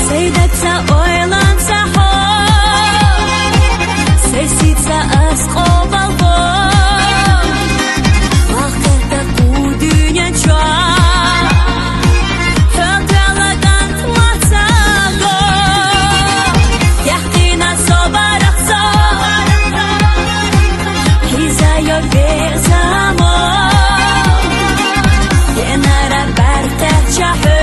Сейдатса ойланса хор, сесица асқобал хор, вақытта ку дүния чуар, хөлталаган мацаго, яхтина собарақса, хизайо безамо, енара барта чахы.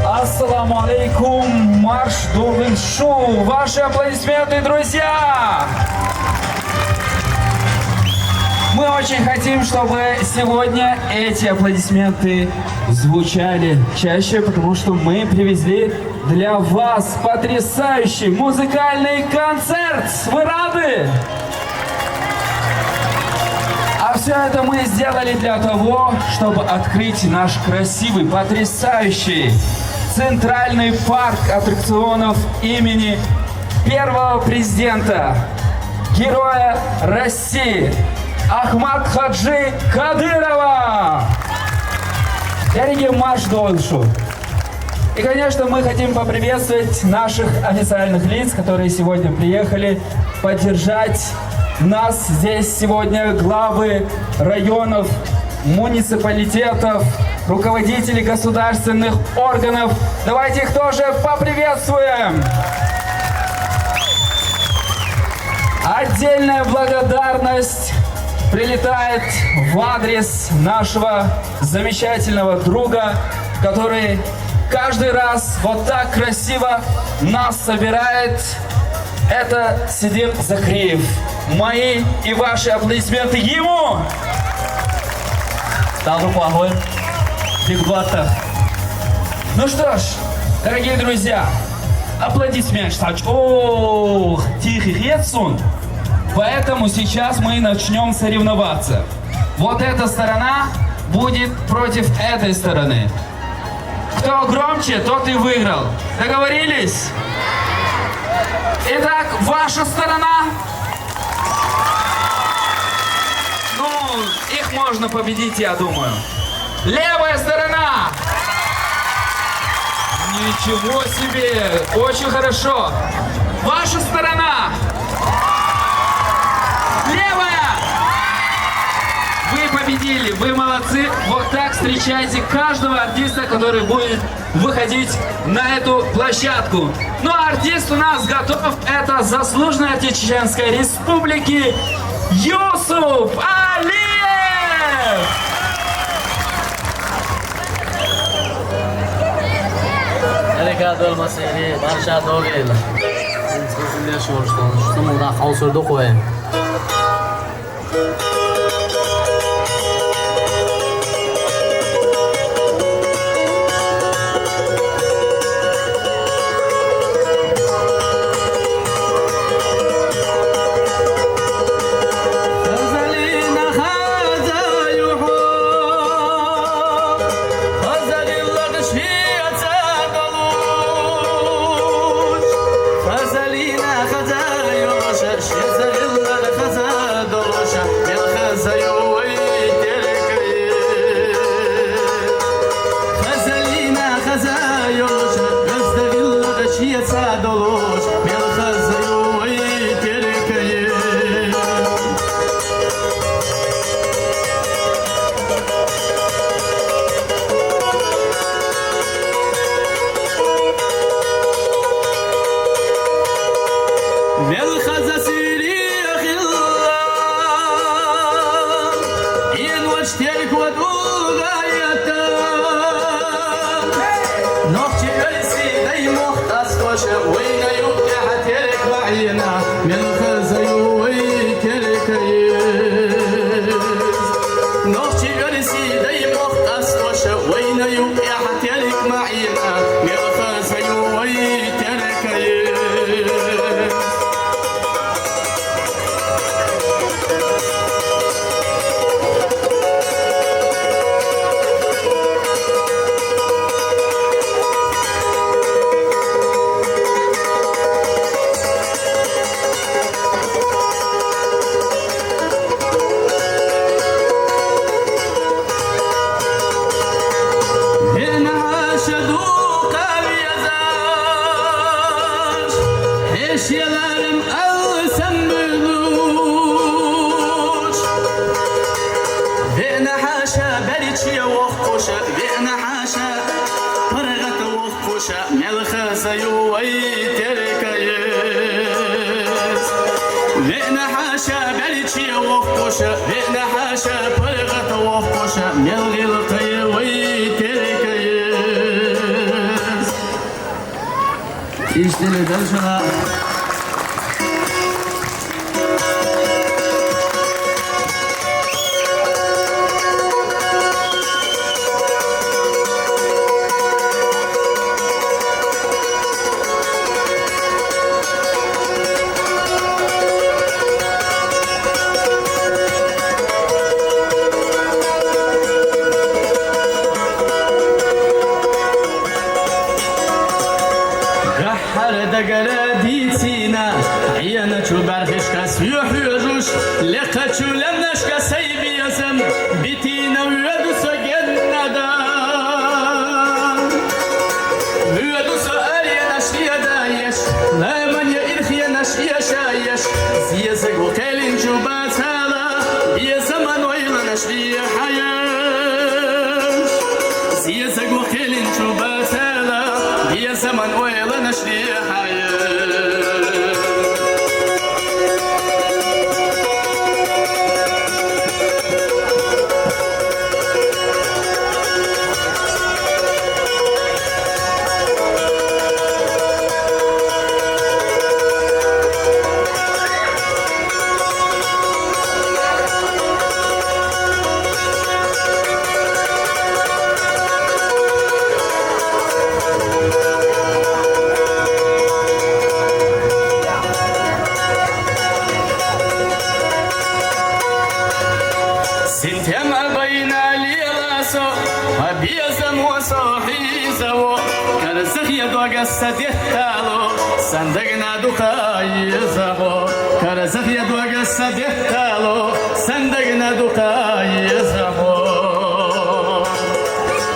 Ассаламу алейкум, марш Дулгын Шоу. Ваши аплодисменты, друзья! Мы очень хотим, чтобы сегодня эти аплодисменты звучали чаще, потому что мы привезли для вас потрясающий музыкальный концерт. Вы рады? А все это мы сделали для того, чтобы открыть наш красивый, потрясающий центральный парк аттракционов имени первого президента, героя России Ахмадхаджи Кадырова. Дорогие марш Дулгын Шоу. И, конечно, мы хотим поприветствовать наших официальных лиц, которые сегодня приехали поддержать нас здесь сегодня, главы районов, муниципалитетов, руководители государственных органов. Давайте их тоже поприветствуем. Отдельная благодарность прилетает в адрес нашего замечательного друга, который каждый раз вот так красиво нас собирает. Это Сидир Закриев. Мои и ваши аплодисменты ему! Ну что ж, дорогие друзья, аплодисменты. Ох, тихий хетсун. Поэтому сейчас мы начнем соревноваться. Вот эта сторона будет против этой стороны. Кто громче, тот и выиграл. Договорились? Итак, ваша сторона. Ну, их можно победить, я думаю. Левая сторона. Ничего себе, очень хорошо. Ваша сторона. Левая. Вы победили, вы молодцы. Вот так встречайте каждого артиста, который будет выходить на эту площадку. Ну а артист у нас готов. Это заслуженный артист Чеченской Республики Юсуп Алиев. خوشه وین یوبیا هترک معینا من خزیوی ترکیز نوچی گرسی دی مختص خوشه وین یوبیا هترک معینا من خزیوی ترکیز Eşyalarım alsam buluş Ve nahaşa beriçiye vokuşa Ve nahaşa pargat vokuşa Melxasa yuvay terkayız Ve nahaşa beriçiye vokuşa Ve nahaşa pargat vokuşa Melxasa yuvay terkayız İşte neden şuna دقراديتينا عيانا تبرخش كسيوح يجوش لقاتشو لمناش كسيبي يزم بيتينا ويادو سجندا ويادو سؤال يناشيا دايش لا من يإرخي يناشيا شايش زيزق وكالين جوبات هلا يزمان ويلا ناشيا حياش زيزق وكالين جوبات هلا يزمان ويلا ناشيا حياش سنتم بين ليلاسو أبيزم وصاحي زو كرزخ يدوغ السديتالو صندقنا دقاي زهو كرزخ يدوغ السديتالو صندقنا دقاي زهو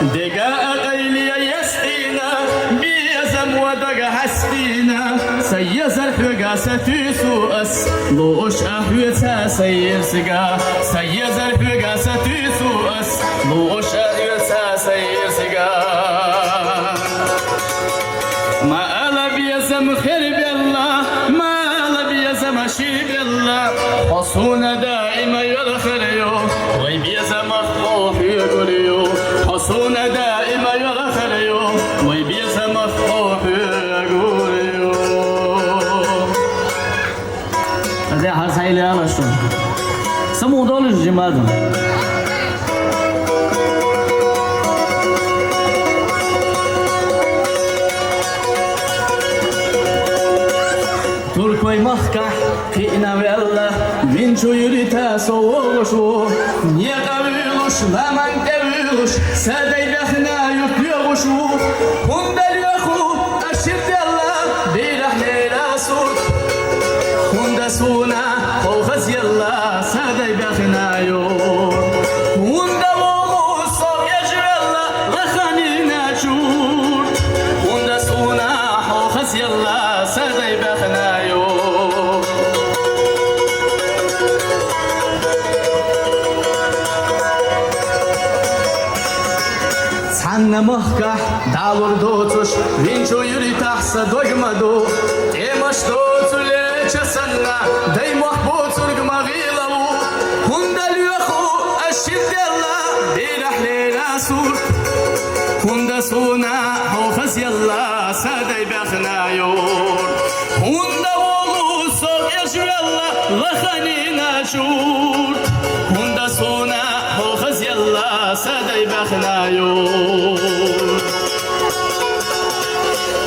دقا أغيلي يسقينا بيزم ودوغ حسقينا سيزر حقا ستيسوس لوش أحوتا سيسقا سيزر حقا ستيسوس لوش أحوتا سيسقا ما ألا بيزم خير بالله ما ألا بيزم شير بالله حصونا دائما يرخريو ويبيزم أخوح يقوليو حصونا دائما يرخريو ويبيزم أخوح يقوليو هذا حسيلي على شو سمو دولش جمادو Turkoy mahkah kina vella Vinçu yürüte soğuşu Niye kavuş laman kavuş Sadey behna yutluyoruşu Kundel yoku aşir della Birah leyla sut Kunda suna kovaz yalla Sadey behna yut Kunda voğu sor yajvella Lakhani nachur Kunda suna kovaz yalla Sadey behna yut Sanna mahkah dalur dotuş Vinçu yürü tahsa dogmadu Temaş dotule çasanna Day mahbut urgma gilavu Kundal yoku aşir della Birah leyla sur Kunda Hunda suna hoğaz yalla saday baknayor Hunda oğlu sok eşvella lakhani naşur Hunda suna hoğaz yalla saday baknayor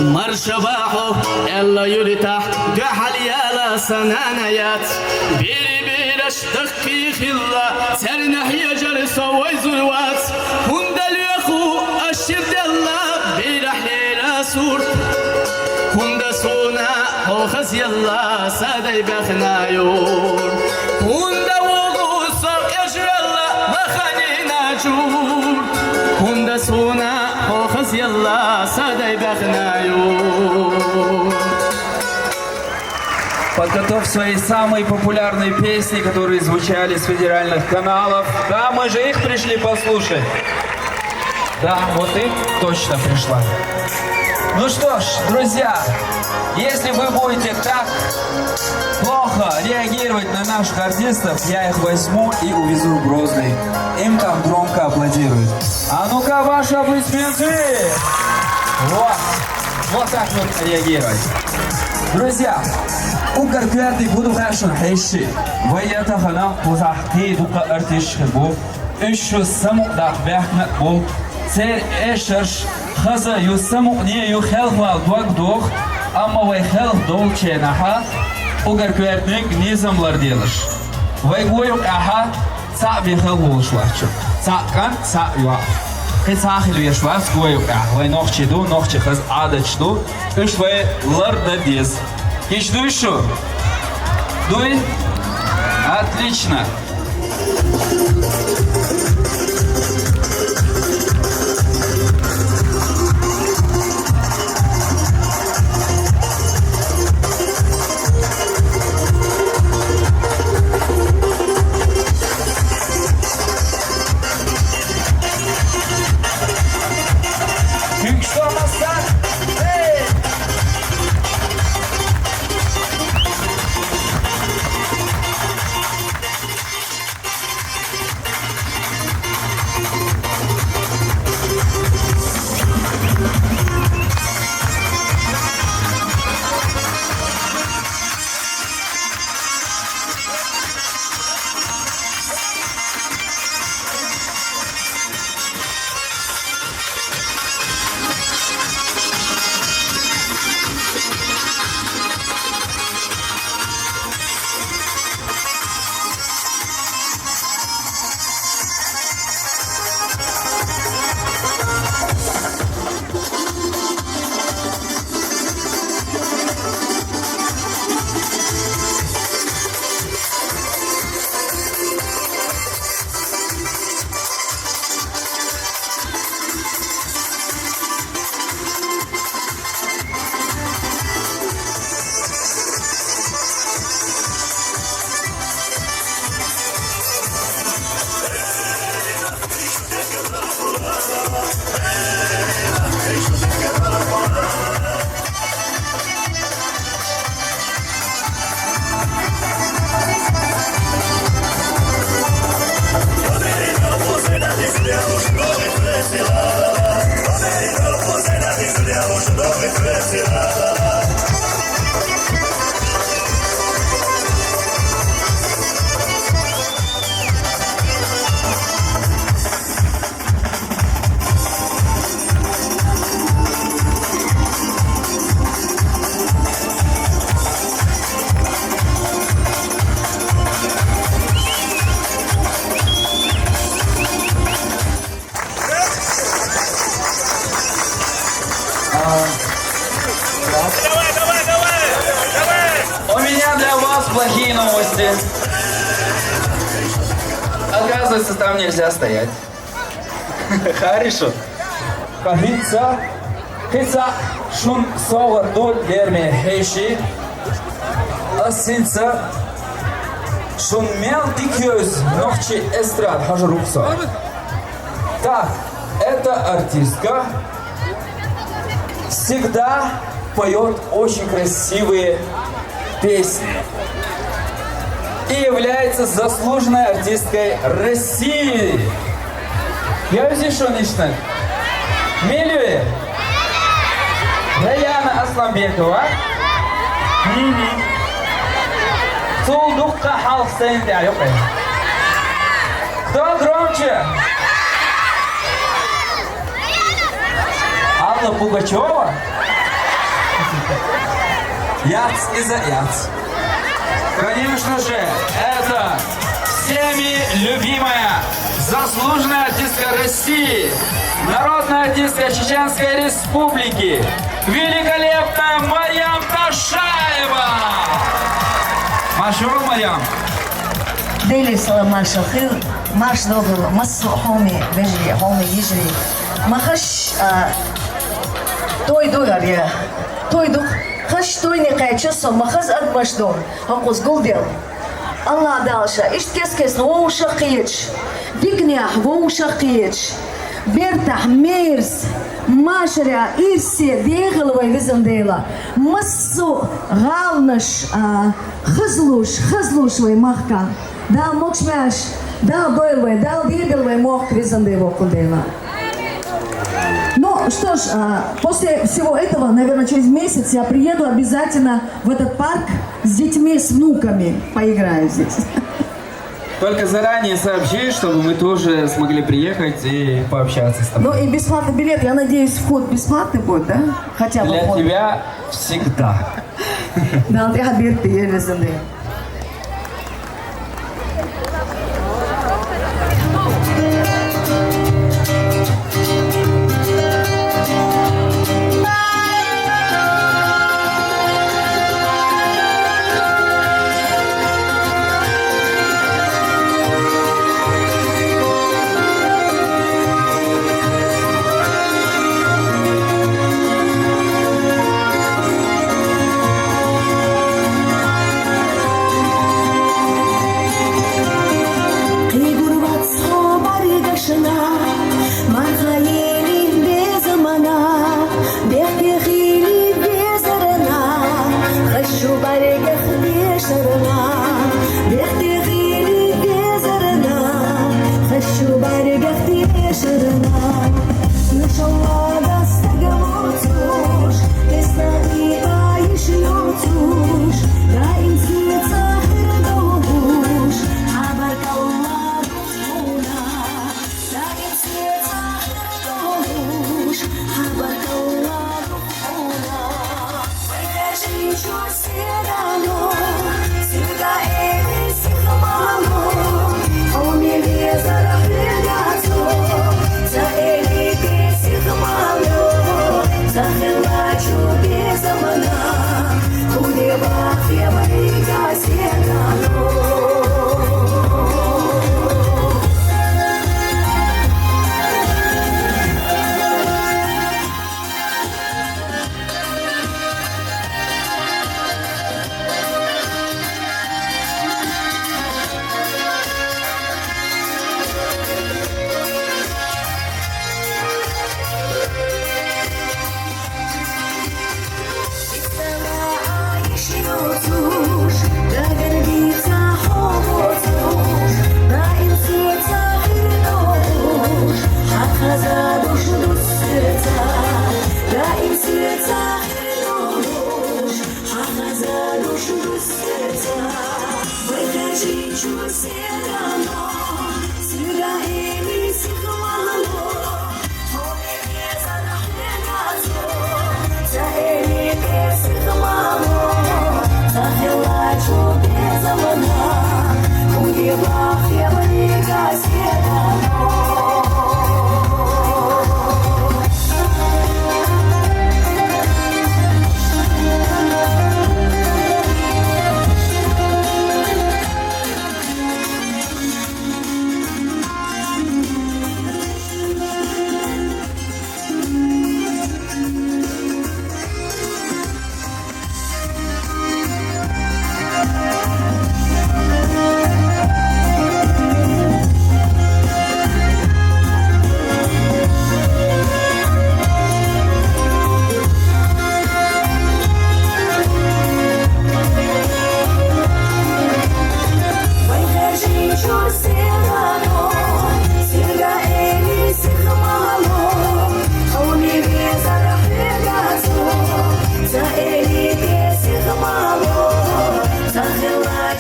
Marşabaho ella yurtah gahal yala sananayat Biri bir aştık fi khilla Sernah yajar saway zulwat Hundal yakhu aşir dalla bir ahlila sur Hunda suna hoğaz yalla saday baknayor Hunda oğlu sok eşvella lakhani naşur Hunda suna hoğaz yalla saday baknayor Подготовь свои самые популярные песни, которые звучали с федеральных каналов. Да, мы же их пришли послушать. Да, вот их точно пришла. Ну что ж, друзья, если вы будете так плохо реагировать на наших артистов, я их возьму и увезу в Грозный. Им там громко аплодируют. А ну-ка, ваши аплодисменты! Вот так вот реагировать. Друзья, у Карпиаты буду хорошо хейши. Ваята хана пузахти дука артиш хибу. Ищу саму дах бяхна бу. Цер эшерш хаза ю саму не ю хелхвал дуак дух. Амма вай хелх дол ченаха. У Карпиатник низамлар делаш. Вай гойук аха ца бихел волшлачу. Ца кан ца юа. Хисахил вешвас гойук ах. Вай нохчи ду нохчи хаз адачду. Иш вай ларда диз. Ищ дуй шо? Дуй? Отлично. У меня для вас плохие новости. Оказывается, там нельзя стоять. Хорошо. Хица шун сова дол верме хейши. Асинца шун мел дикёз нохчи эстрад хажрупса. Так, эта артистка всегда поет очень красивые песни и является заслуженной артисткой России. Я здесь что ничто? Милюев. Раяна Асланбекова. Цулдукка халық сәйінде айықай. Кто громче? Алла Пугачева? Яц и за яц. Конечно же, это всеми любимая заслуженная артистка России, народная артистка Чеченской Республики, великолепная Марьям Ташаева. Машур, Марьям. ديلي سلام مارش الخير مارش دوغل مصر حومي بيجري حومي يجري ما خش توي دوغر يا توي دوغ خش توي نقايتشو ما خز أدمش دوغ هنقص قول ديل الله دالشا إيش كيس وو شقيتش ديكنيح وو شقيتش بيرتاح ميرس ماشريا إرسي ديغل ويفزن ديلا مصو غالنش خزلوش ويمحكا Дал мокшмяш, дал дойлвай, дал диргалвай мох визанды его кудела. Ну что ж, после всего этого, наверное, через месяц я приеду обязательно в этот парк с детьми, с внуками, поиграю здесь. Только заранее сообщи, чтобы мы тоже смогли приехать и пообщаться с тобой. Ну и бесплатный билет, я надеюсь, вход бесплатный будет, да? Хотя бы Для вход. тебя всегда. Да, Андрей Хабирты, я визанды.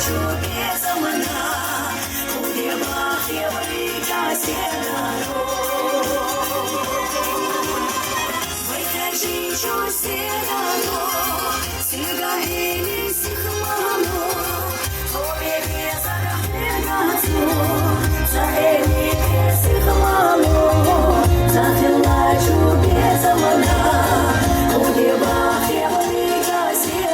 безумна, убивах еврейка седаро. Выдержи седаро, сигаили сихмано, обеги зарахнегазу, заэли сихмано, захилачу безумна, убивах еврейка седаро.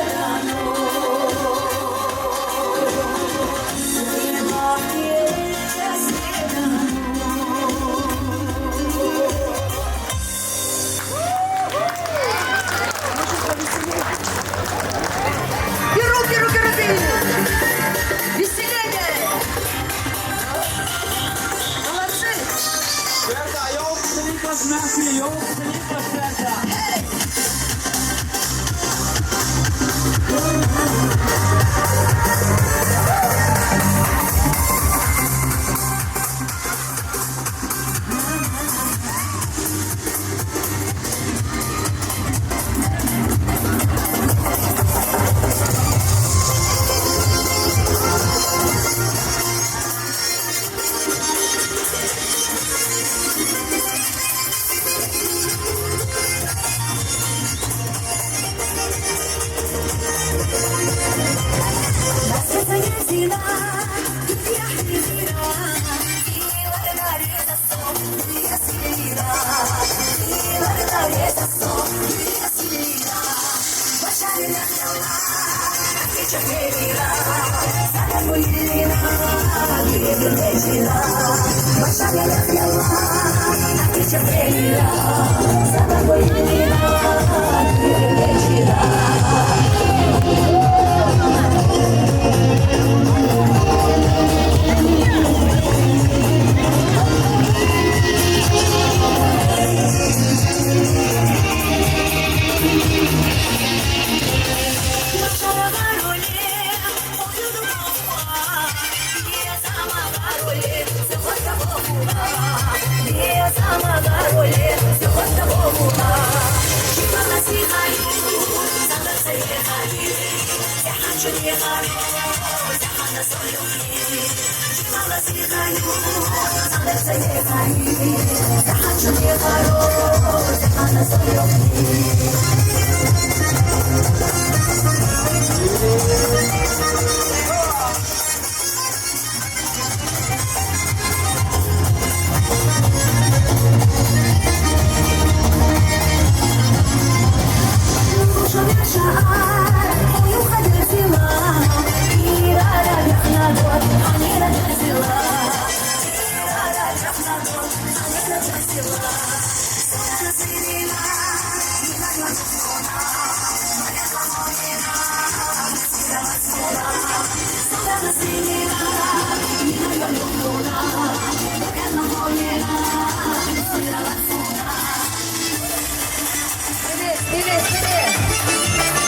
Руки! Веселение! Молодцы!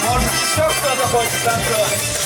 Может, еще кто-то хочет танцевать?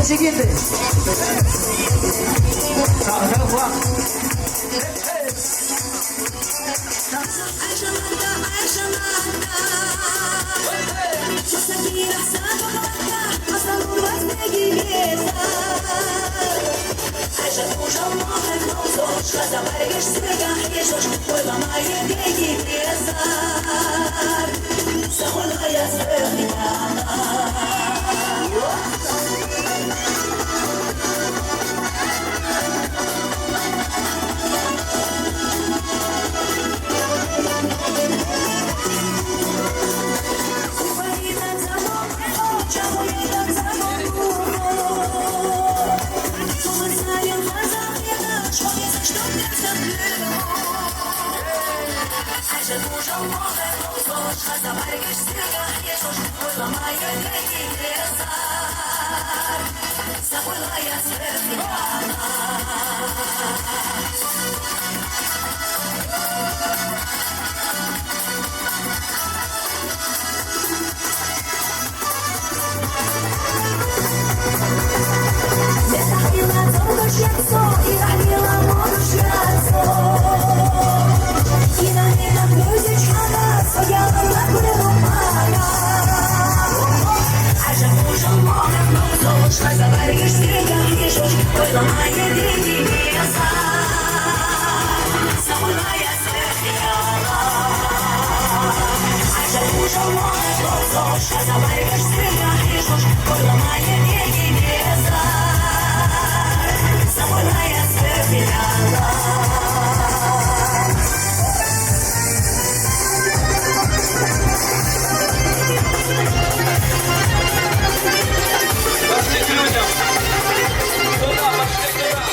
Чигинды. Пошли к людям. Туда, пошли туда.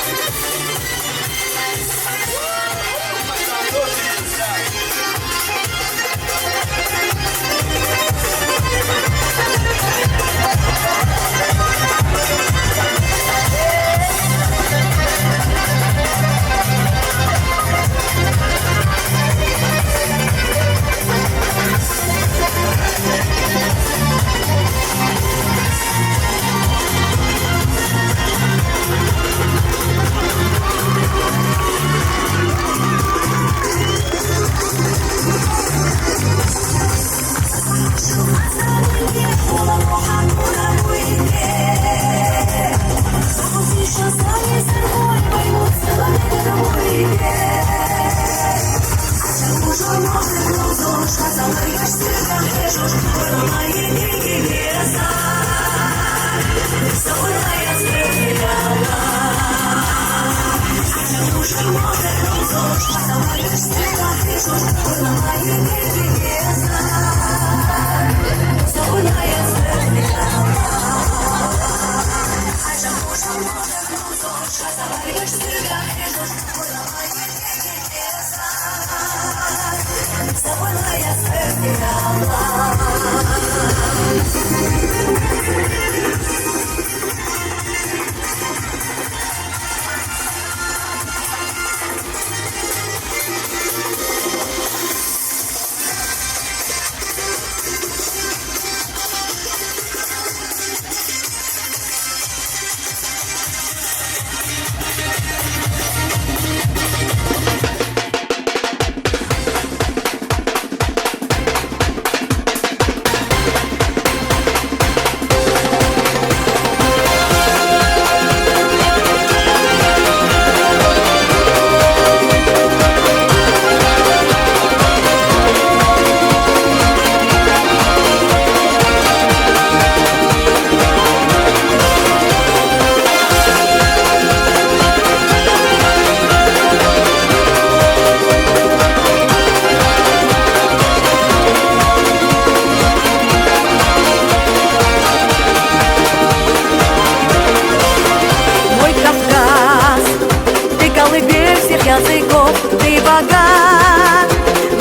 языков ты богат,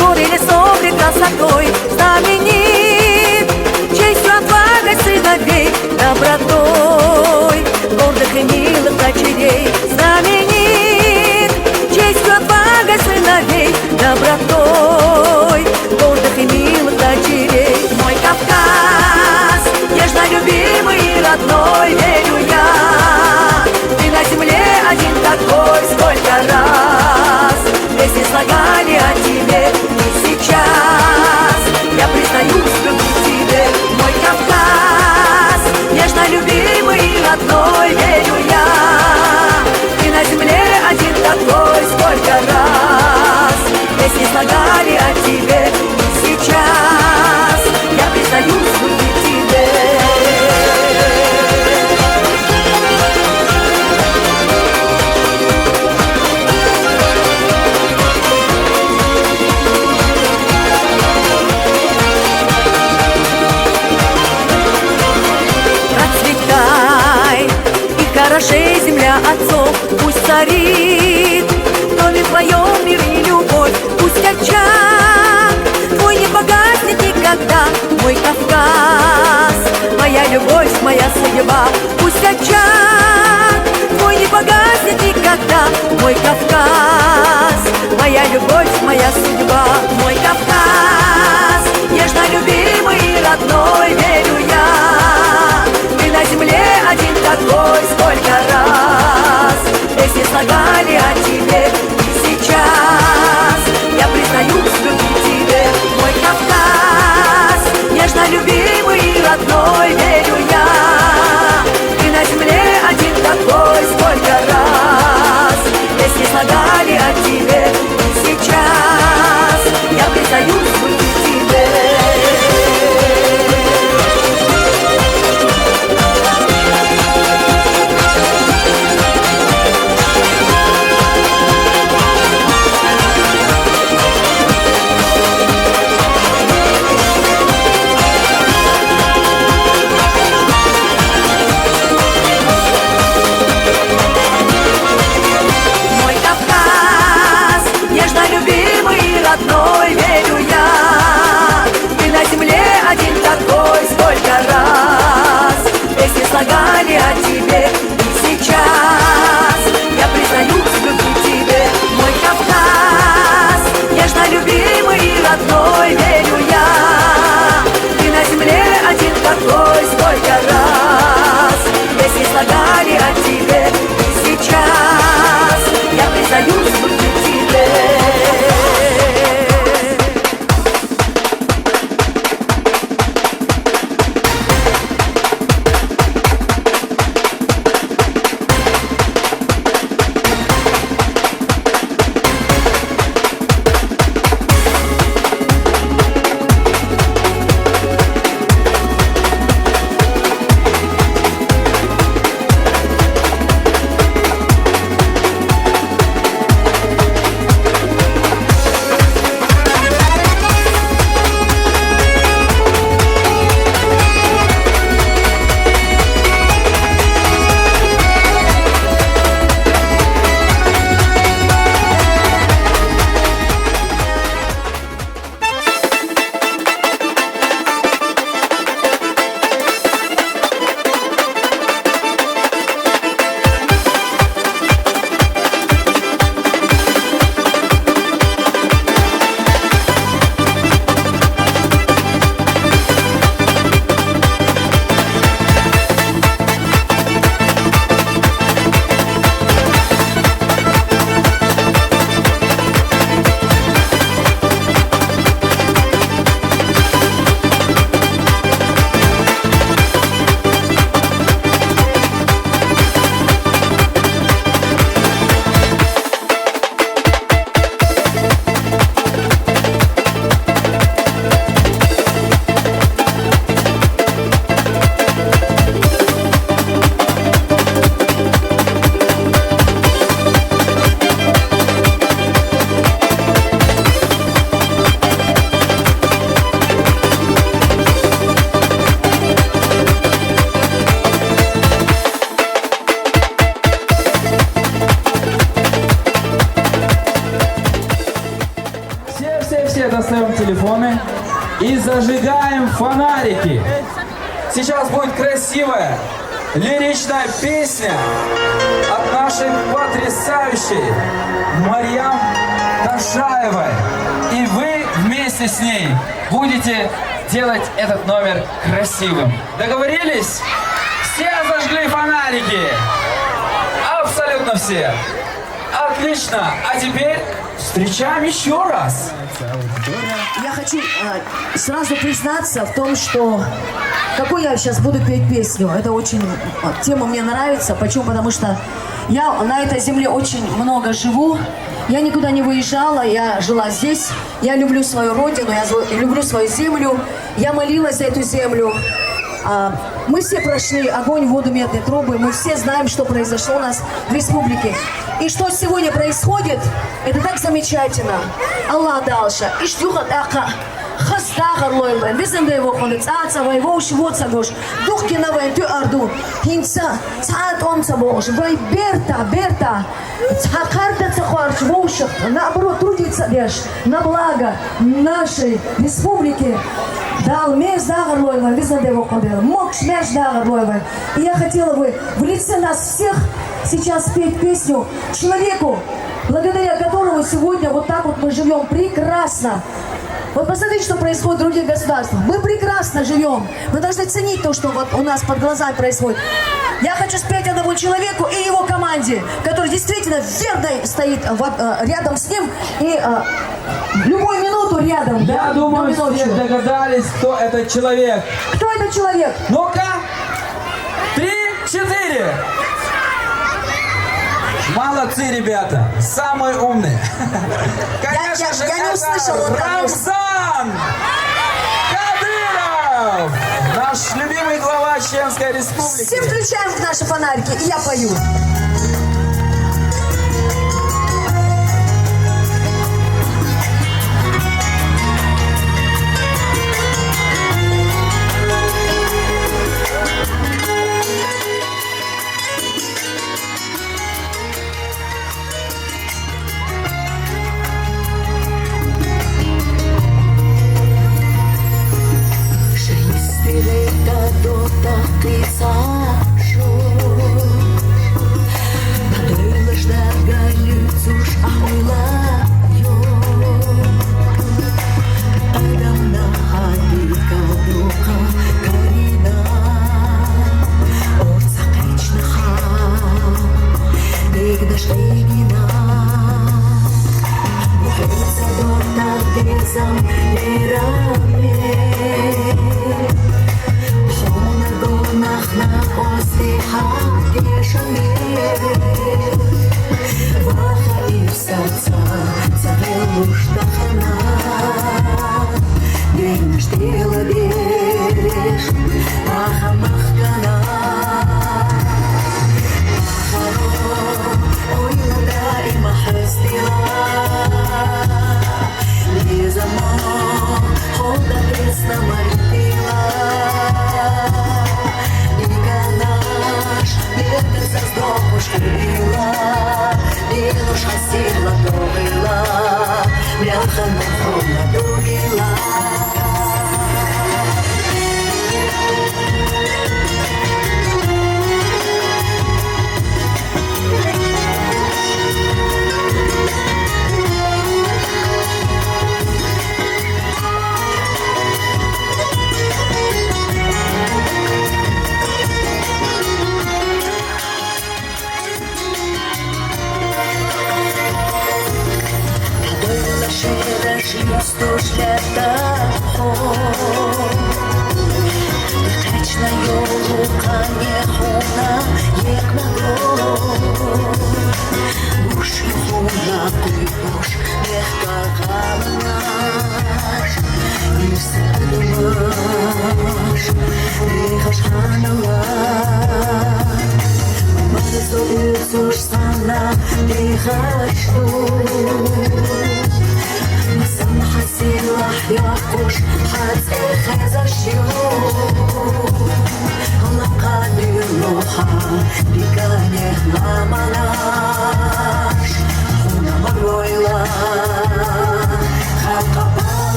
горы лесов рек красотой знаменит, честью, отвагой сыновей, добротой гордых и милых дочерей знаменит, честью, отвагой сыновей, добротой гордых и милых дочерей. Мой Кавказ, нежно любимый и родной, верю я. сейчас я признаюсь в любви тебе. Мой Кавказ, нежно любимый и родной, верю я. Ты на земле один такой, сколько раз песни слагали о тебе. Сейчас я признаюсь в любви тебе. Процветай, и хорошей земля отцов пусть царит. В доме твоем мир и любовь, пусть очаг твой не погаснет никогда. Мой Кавказ, моя любовь, моя судьба, пусть очаг твой не погаснет никогда. Мой Кавказ, моя любовь, моя судьба. Мой Кавказ, нежно любимый и родной, верю я. Ты на земле один такой, сколько раз песни слагали о тебе. Сейчас я признаюсь в любви тебе. Мой Кавказ, нежно любимый и родной, верю я. Ты на земле один такой, сколько раз песни слагали о тебе. Сейчас я признаюсь в любви тебе. Мой Кавказ, нежно любимый и родной, верю я. Ты на земле один такой, сколько раз песни слагали о тебе. Сейчас я признаюсь в любви тебе. Мой Кавказ, нежно любимый и родной, верю я. Ты на земле один такой, сколько раз песни слагали о тебе. Сейчас я признаюсь в любви тебе. Все достаем телефоны и зажигаем фонарики. Сейчас будет красивая лиричная песня от нашей потрясающей Марьям Ташаевой. И вы вместе с ней будете делать этот номер красивым. Договорились? Все зажгли фонарики? Абсолютно все. Отлично. А теперь Встречаем еще раз. Я хочу сразу признаться в том, что какую я сейчас буду петь песню. Это очень тема мне нравится. Почему? Потому что я на этой земле очень много живу. Я никуда не выезжала, я жила здесь. Я люблю свою родину, я люблю свою землю. Я молилась за эту землю. Мы все прошли огонь, воду, медные трубы. Мы все знаем, что произошло у нас в республике. И что сегодня происходит, это так замечательно. Аллах дальше. И ждёт ака. Хастагар лойлен. Визенде его ходит. Аца воево швоца гош. Духки на вен тю арду. Хинца. Цаат омца бош. Вай берта. Цакарта цахуарч вошек. Наоборот, трудиться дешь. На благо нашей республики. Дал меж дагар лойлен. Визенде его ходит. Мокш меж дагар лойлен. И я хотела бы в лице нас всех сейчас спеть песню человеку, благодаря которому сегодня вот так вот мы живем прекрасно. Вот посмотрите, что происходит в других государствах. Мы прекрасно живем. Мы должны ценить то, что вот у нас под глазами происходит. Я хочу спеть одному человеку и его команде, который действительно верно стоит рядом с ним и любую минуту рядом. Я думаю, все догадались, кто этот человек. Кто этот человек? Ну-ка! 3, 4. Молодцы, ребята! Самые умные! Конечно же, я не это услышала, вот так Рамзан Кадыров! Наш любимый глава Чеченской Республики. Все включаем в наши фонарики, и я пою.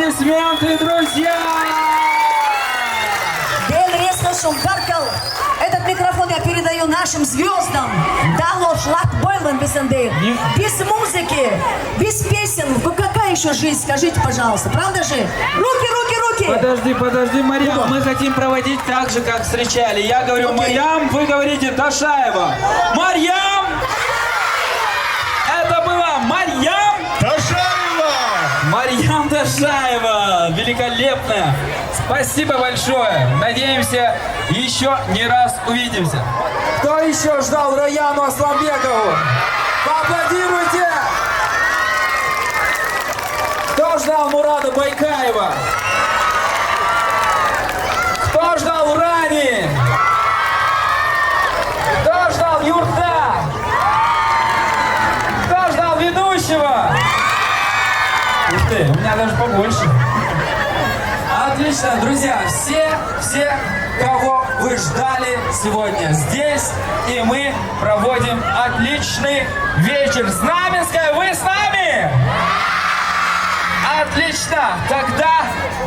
Аплодисменты, друзья! Дель резко шум гаркал. Этот микрофон я передаю нашим звездам. Далош, Лат Бойлан, Бесендейл. Без музыки, без песен. Ну какая еще жизнь, скажите, пожалуйста. Правда же? Руки, руки, руки. Подожди, Марьям, мы хотим проводить так же, как встречали. Я говорю Марьям, вы говорите Ташаева. Марьям! Это была Марьям Ташаева! Марьям Ташаева. Великолепная. Спасибо большое. Надеемся, еще не раз увидимся. Кто еще ждал Раяну Асламбекову? Поаплодируйте! Кто ждал Мурада Байкаева? Кто ждал Рани? Кто ждал Юрта? Кто ждал ведущего? Ух ты, у меня даже побольше. Отлично, друзья, все, кого вы ждали сегодня здесь, и мы проводим отличный вечер. Знаменская, вы с нами? Отлично, тогда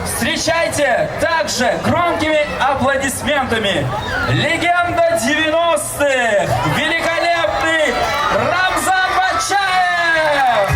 встречайте также громкими аплодисментами легенда 90-х, великолепный Рамзан Батчаев!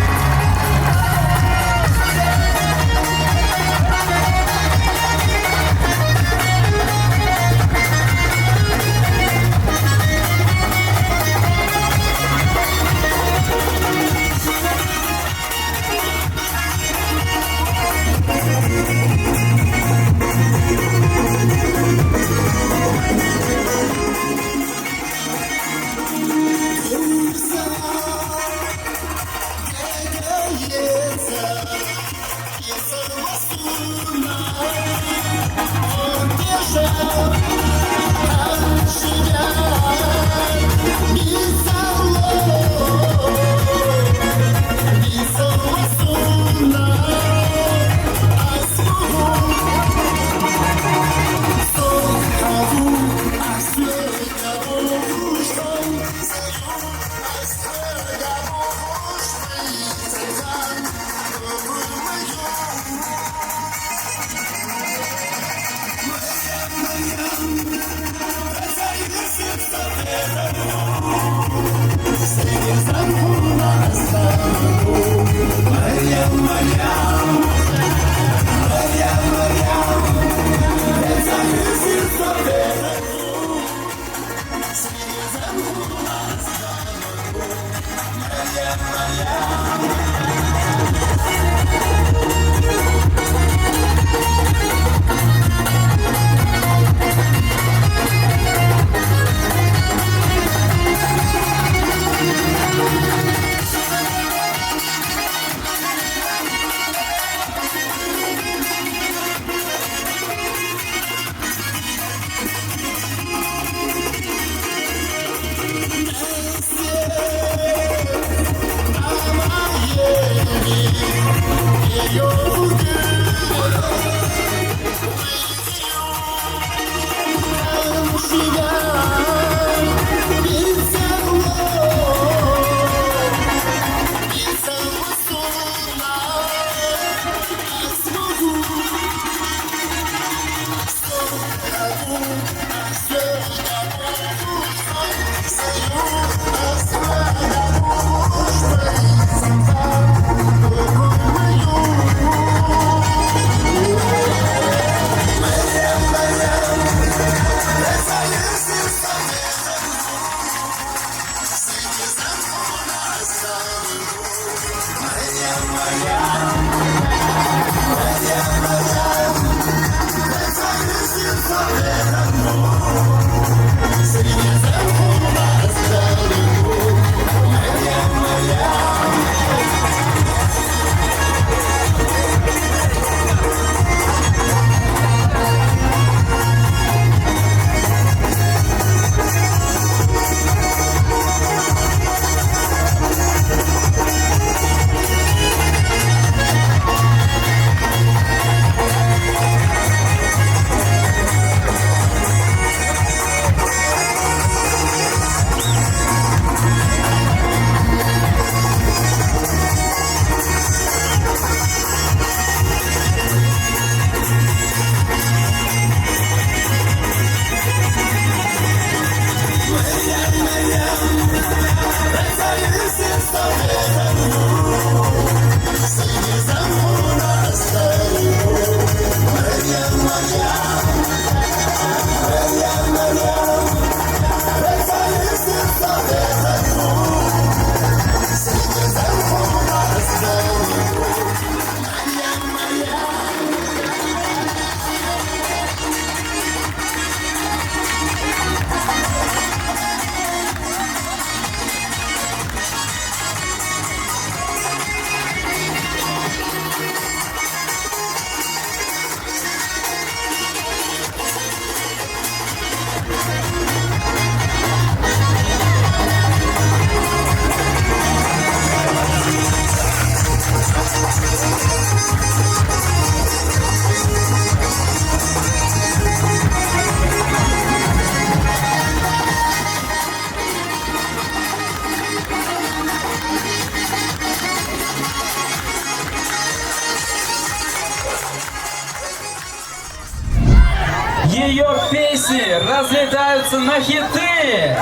песни разлетаются на хиты.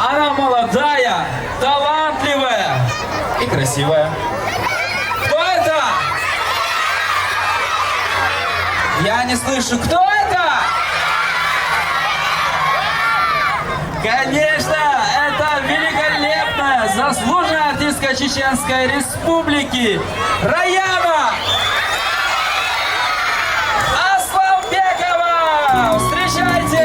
Она молодая, талантливая и красивая. Кто это? Я не слышу. Кто это? Конечно, это великолепная, заслуженная артистка Чеченской Республики Раяна Асламбекова. Встречайте!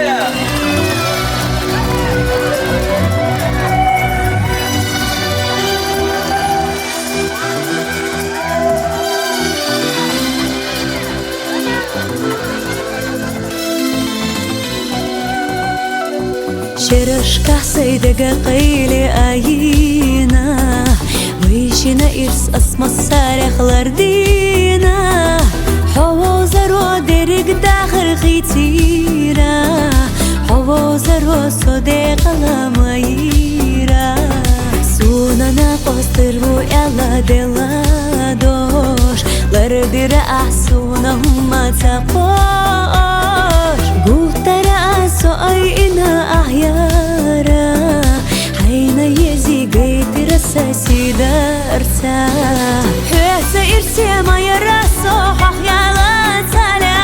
شرشكا سيدك قيلي أينا ويشنا إرس أسمى السارخ لردينا حوازرو درق داخل خيتيرا حوازرو صديق لمايرا سوننا قصر ويلا دلادوش لردر أحسونهم ما تقوش قوت رأسو أي إنا أحيارا حين يزي قيت رساسي دارتا حيث إرسي ما يرسو حخيالا تالا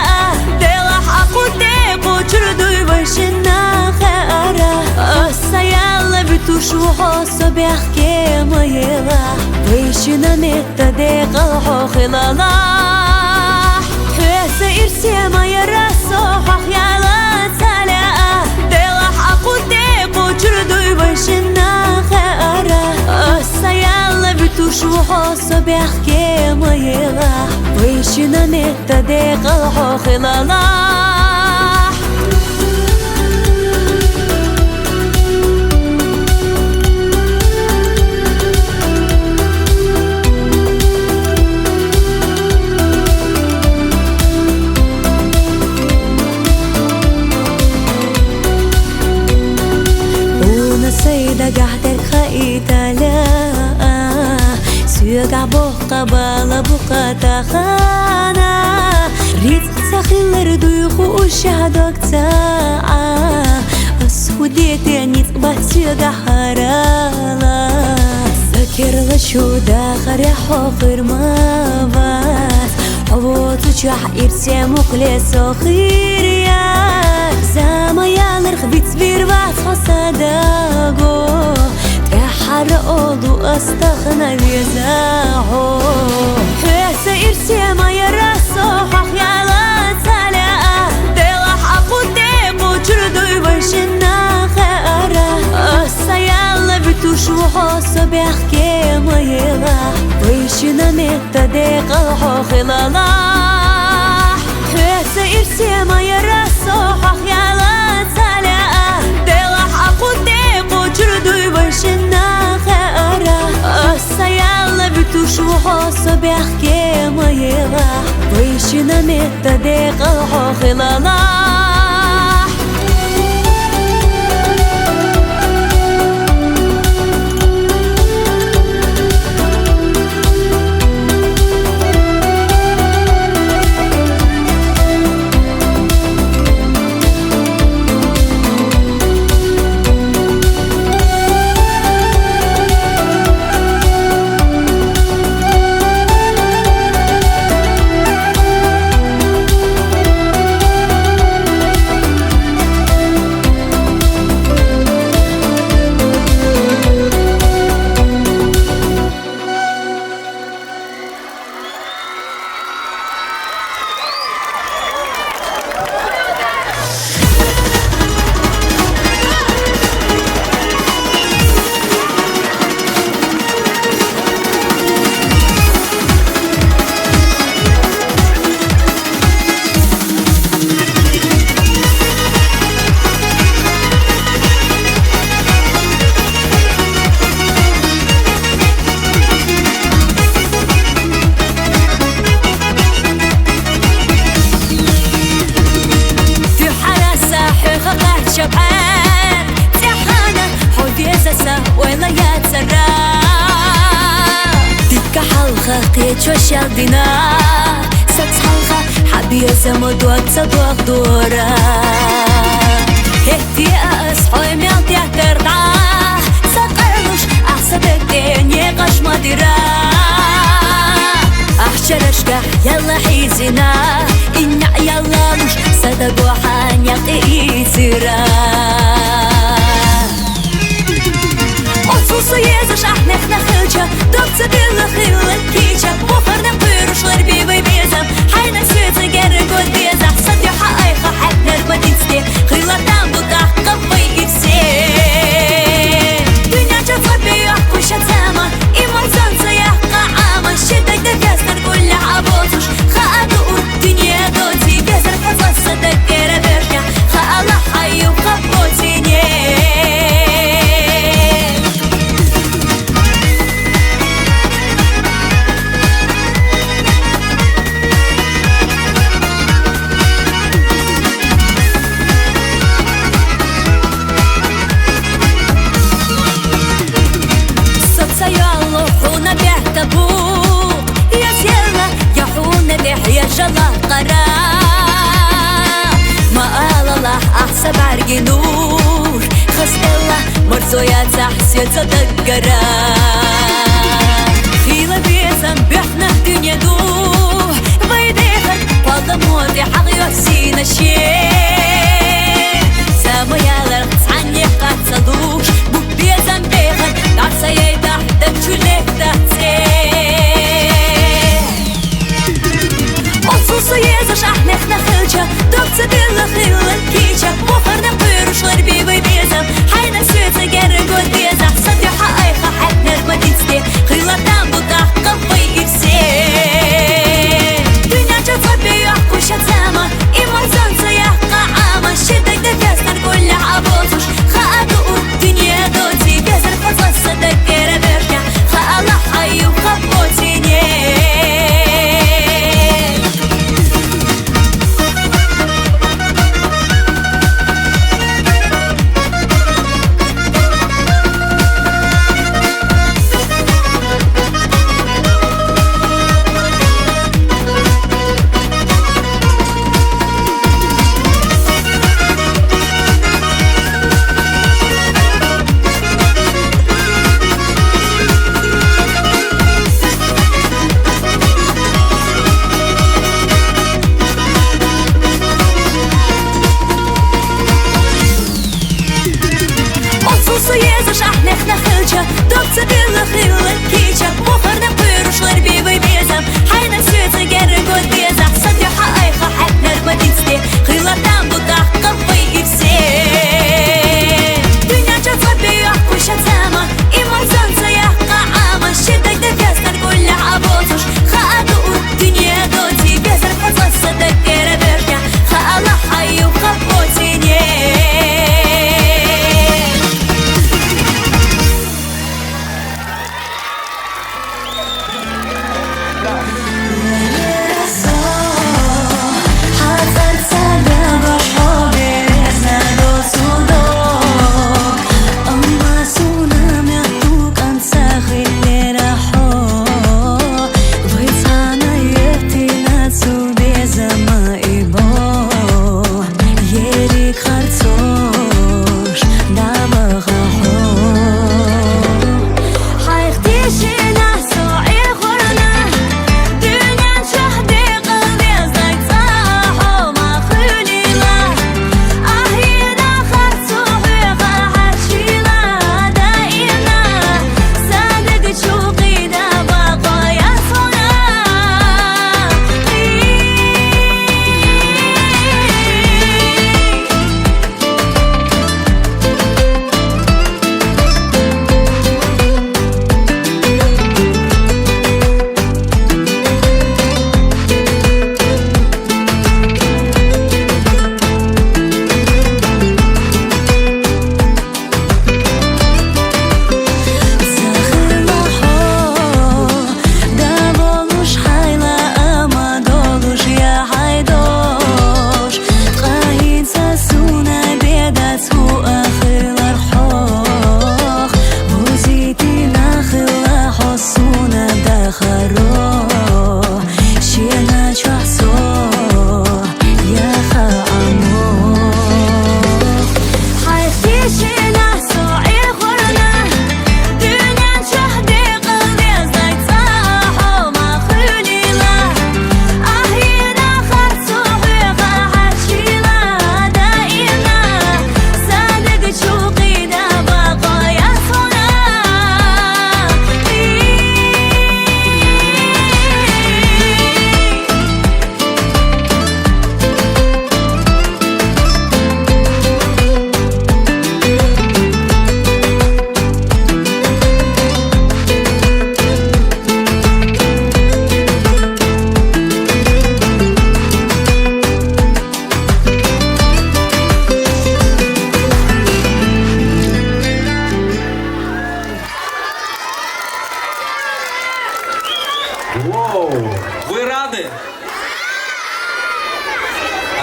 دلح أقوديق وجردو يبشنا خارا السيالة بتوشو حوصو بيحكي ما يلا ويشنا نتديق الحوخلالا حيث إرسي ما يرسو حخيالا تالا دلح أقوديق وجردو يبشنا خارا السيالة بتوشو حوصو بيحكي ما يلا ويشنا نتديق الحوخلالا سيدة قعدك خايتة لا سيقع بوقة بالا بوقة تخانا ريت تخيل ردويخو وشهدك تاعة أسوديت يعني تبات سيقع حرالا فكر لشو داخر يا حوخر ما بات حبوت وشح إرسي مخلص وخير يا زما يالر بيت بيربات حصداقو تحرقو أستغنى بيزاعو حيث إرسي ما يرسو حخيالا تالا دلح أقوديق وجردو يبشنا خارا السيالة بتوشو حوصو بيحكي ما يلا ويشنا نتديق الحوخلالا حيث إرسي ما يرسو حخيالا تالا دلح أقوديق وجردو يبشنا خارا السيالة بتوشو حوصو بيحكي ما يلا ويشنا نتديق الحوخلالا شبعان تحانا حودي أساسا ولا يتسرى ديك حلقة قيت وشال دينا سكس حلقة حبي يزمد وقت صدوق دورا تهتي أصحى ميلتي ترضع سقرلوش أحسدك دنيا قش مديرة أحشرشكا يلا حيزنا إنع يلا مش صدقوا حان يقي سيرا Отсутствие езжешь, ах, нех нахылча Допцы дылы хылы кича Бухарны пырышлар бивы безам Хайна сөзі гері год безах Садюха айха хәтнер бадинсте Хылатан бұтақ қапай ивсе Дүня чатса бейах кушат зама Имай солнце яхқа ама Щитай да веснар гулля абозуш Хааду ур дүния доти Безар хазласа да кері верня Хаала хайу хапотине جلا قرا ما قال الله أحسب عرقي نور خس الله مرزويا تحسيت تذكرا خيلة بيزم بيحنا الدنيا دوح بيديخر والله موتي حقي وحسين الشيء سامو يالر عني قاتلوش بو بيزم بيخر دعسا يدح دمشوليك دهتين Отсутствие езжешь, ах, нех нахылча Допцы дылы хылы кича Бухарны пырышлар бивы безам Хайна сөзі гері год безах Садюха айха хәтнер бадинсте Хылатан бұтақ қапай ивсе Дүня чатса бейах кушат зама Имай солнце яхқа ама Щитай да веснар гулля абозуш Хааду ур дүния доти Безар хазласа да кері верня Хаала хайу хапотине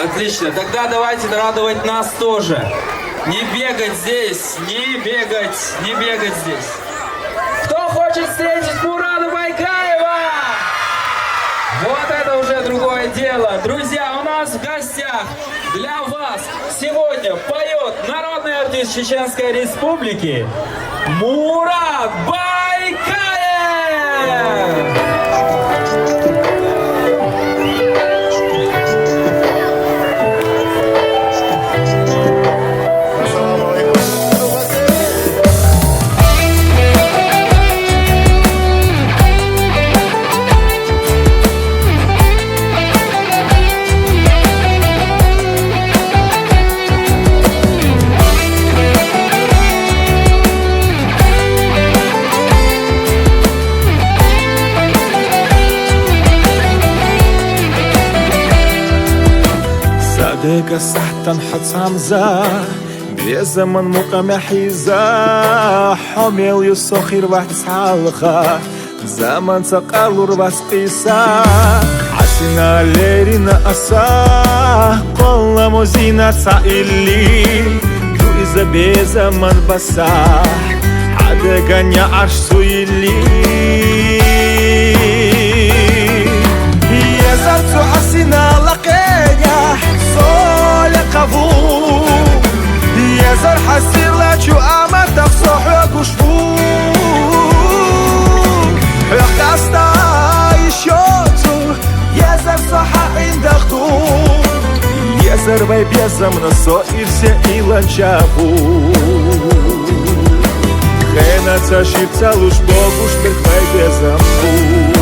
Отлично, тогда давайте радовать нас тоже. Не бегать здесь, не бегать здесь. Кто хочет встретить Мурада Байкаева? Вот это уже другое дело. Друзья, у нас в гостях для вас сегодня поет народный артист Чеченской Республики Мурад Байкаев! ديك السحتن حط همزة بزمن مقام حيزة حميل يسخير واحد سحالخة زمن تقالور بس قيسة عسنا ليرنا أسا قلنا مزينة سائلي دو إذا بزمن بساح عدقان يا عرش سويلي يا زرتو حسنا لقيا صولة قبول يا زر حسير لا شو أما تفصح وقشفو حق أستاي شوتو يا زر صحا عند خطور يا زر باي بيزا من الصائر سئيلا شافو خينا تشير تلوش بوغوش برخاي بيزامبو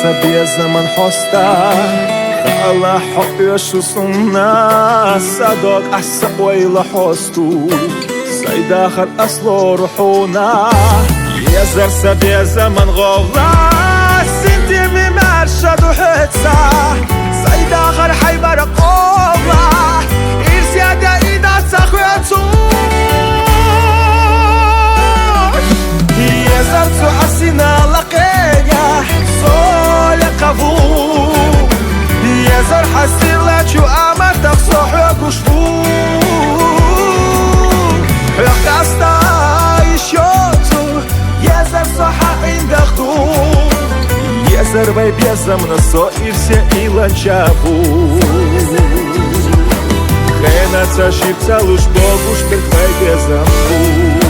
سبيا زمن حستا خالا حقي شو صننا صدق أحسق ويلا حستو سيد آخر أصله روحونا يزر سبيا زمن غولا سنتي ممرشد وحتسا سيد آخر حيبر قولا إرسيادة إيدا تخويتو يزر تحسنا لقيا صولة قبول يا زر حسير لا شو أما تفصح وقشفو حق أستاي شوتو يا زر صحا عند خطور يا زر باي بيزا من الصائر سئيلا شافو خينا تشير تلوش بوغوش برخاي بيزامبو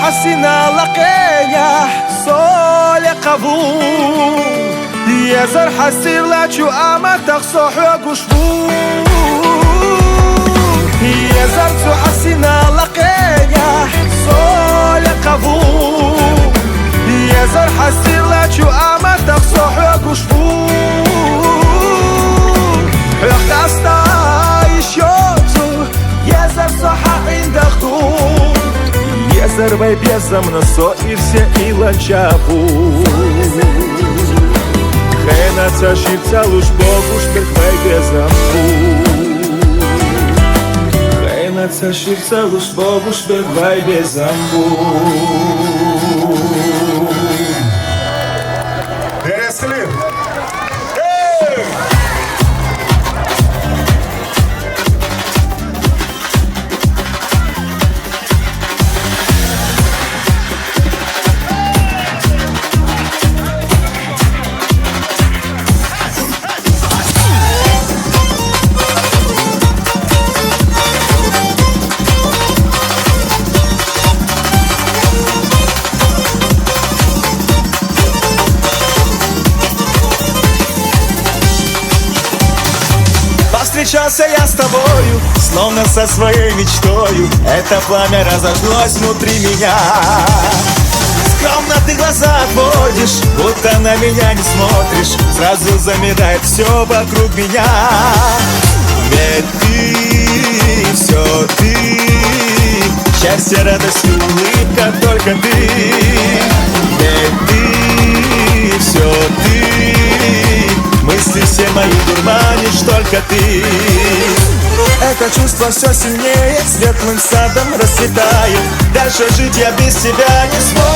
حسنا لقيا صولة قبول يا زر حسير لا شو أما تخصح وقشفو يا زر حسنا لقيا صولة قبول يا زر حسير لا شو أما تخصح وقشفو حق أستاي شوتو يا زر صحا عند خطور يا زر باي بيزا من الصائر سئيلا شافو خينا تشير تلوش بوغوش برخاي بيزامبو خينا تشير تلوش بوغوش برخاي بيزامبو Береслив! Встречался я с тобою, словно со своей мечтою. Это пламя разожглось внутри меня. Скромно ты глаза отводишь, будто на меня не смотришь. Сразу замирает все вокруг меня. Ведь ты, все ты, счастье, радость и улыбка только ты. Ведь ты, все ты, мысли все мои дурманишь только ты. Это чувство все сильнее, светлым садом расцветает. Дальше жить я без тебя не смог.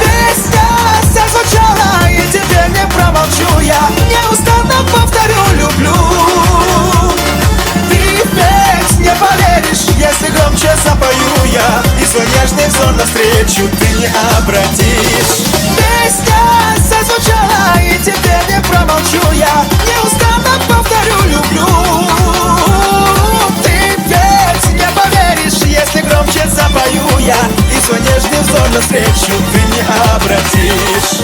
Песня зазвучала, и теперь не промолчу я. Неустанно повторю, люблю. Ты ведь не поверишь, если громче запою я. И свой нежный взор навстречу ты не обратишь. Песня зазвучала, и теперь не промолчу я. Неустанно повторю, люблю. Ты ведь не поверишь, если громче запою я. И свой нежный взор навстречу ты не обратишь.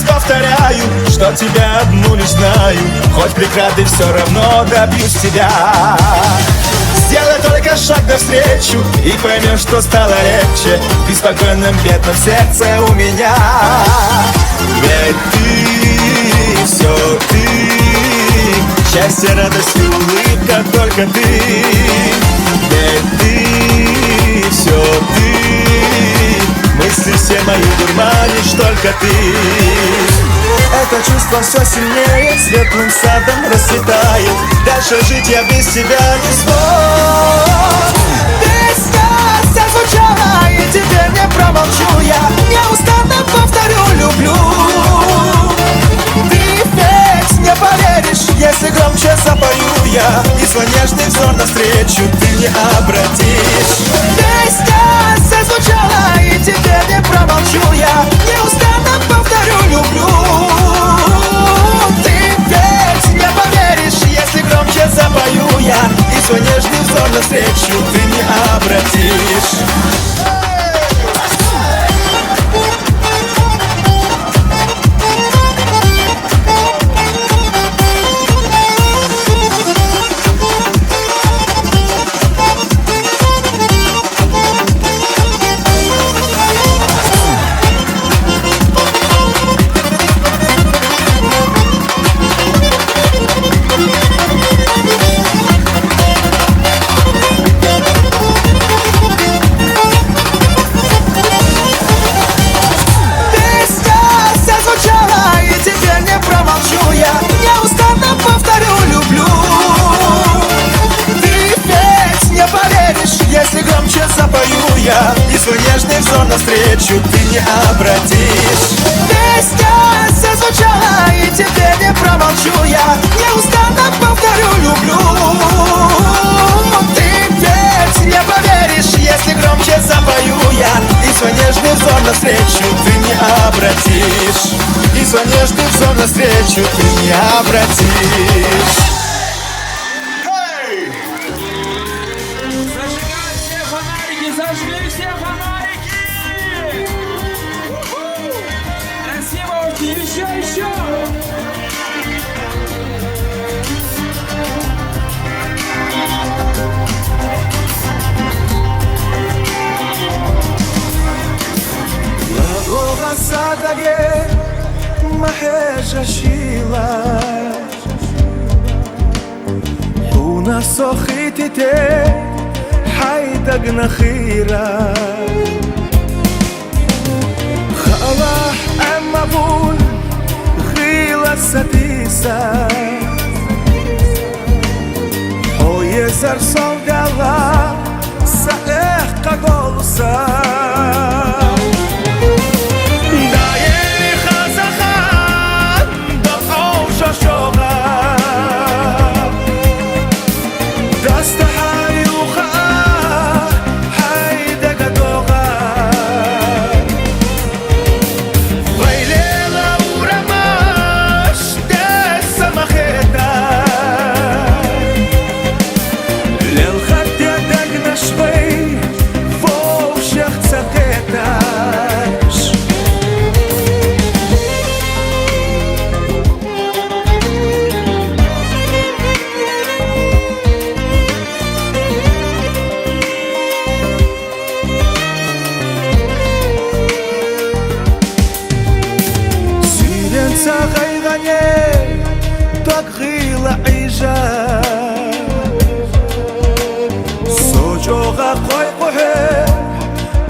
Повторяю, что тебя одну лишь знаю. Хоть преграды, все равно добьюсь тебя. Сделай только шаг навстречу и поймешь, что стало легче в беспокойном бедном сердце у меня. Ведь ты, все ты, счастье, радость и улыбка только ты. Ведь ты, все ты, мысли все мои дурманишь только ты. Это чувство все сильнее, светлым садом расцветает. Дальше жить я без тебя не смог. Песня зазвучала, и теперь не промолчу я. Неустанно повторю, люблю. Ты ведь не поверишь, если громче запою я. И свой нежный взор навстречу ты не обратишь. Песня зазвучала, и теперь не промолчу я. Неустанно повторю, люблю. Ты ведь не поверишь, если громче запою я. И свой нежный взор навстречу ты не обратишь. И свой нежный взор навстречу ты не обратишь. Песня зазвучала, и теперь не промолчу я. Неустанно повторю, люблю. Ты ведь не поверишь, если громче запою я. И свой нежный взор навстречу ты не обратишь. И свой нежный взор навстречу ты не обратишь. Зажгли все фонарики! Красиво, очень, еще! Лагова садаге махежа шила Хуна сохитите حيدق نخيرة خلاح أما بول خيلة ستيسة هو يزر صلقلا سأخ قغلسة دايلي خزخان بقوش شوغا دستحا شوغا قوي قوي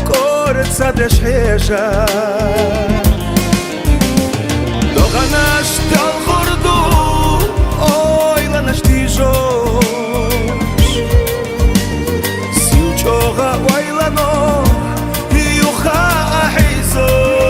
كورت سادش حيشة دوغناش تال خردو اوي لناش تيجوش سيو شوغا ويلانو يوخا حيزو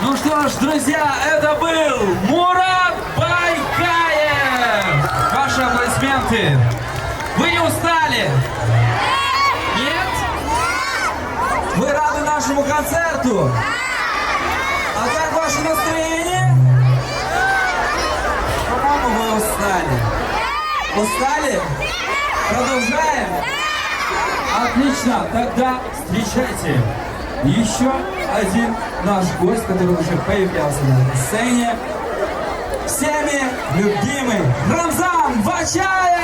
Ну что ж, друзья, это был Мурат Байкаев! Ваши аплодисменты. Вы не устали? Нет? Вы рады нашему концерту? А как ваше настроение? По-моему, вы устали. Устали? Продолжаем? Отлично, тогда встречайте. Еще один наш гость, который уже появлялся на этой сцене. Всеми любимый Рамзан Бачаев!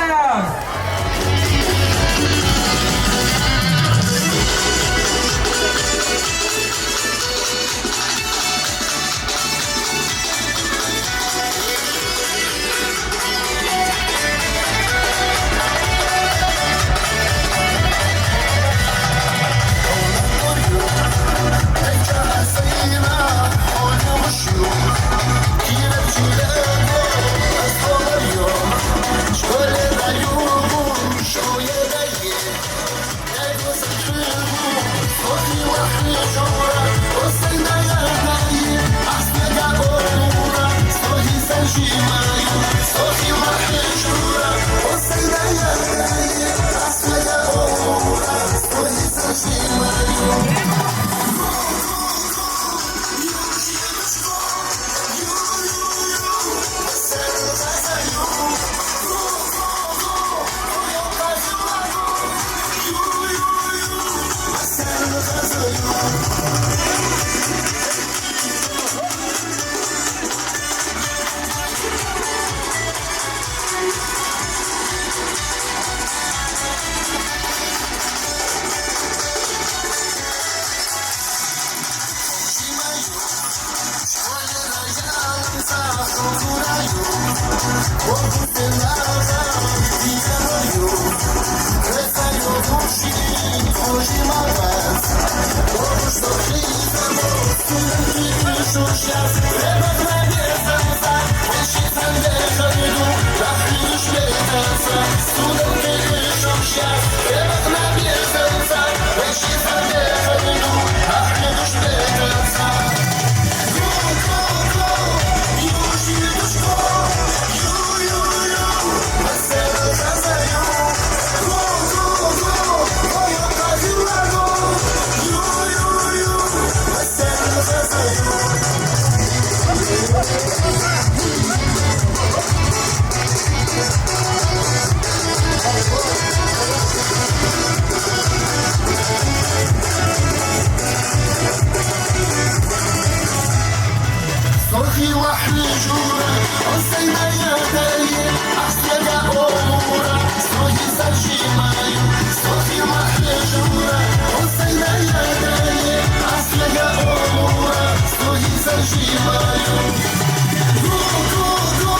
Say صوفي وحجورة حسينا يا داي أحسن أمورة صوفي سجيمايو صوفي وحجورة حسينا يا داي أحسن أمورة صوفي سجيمايو Go, go, go,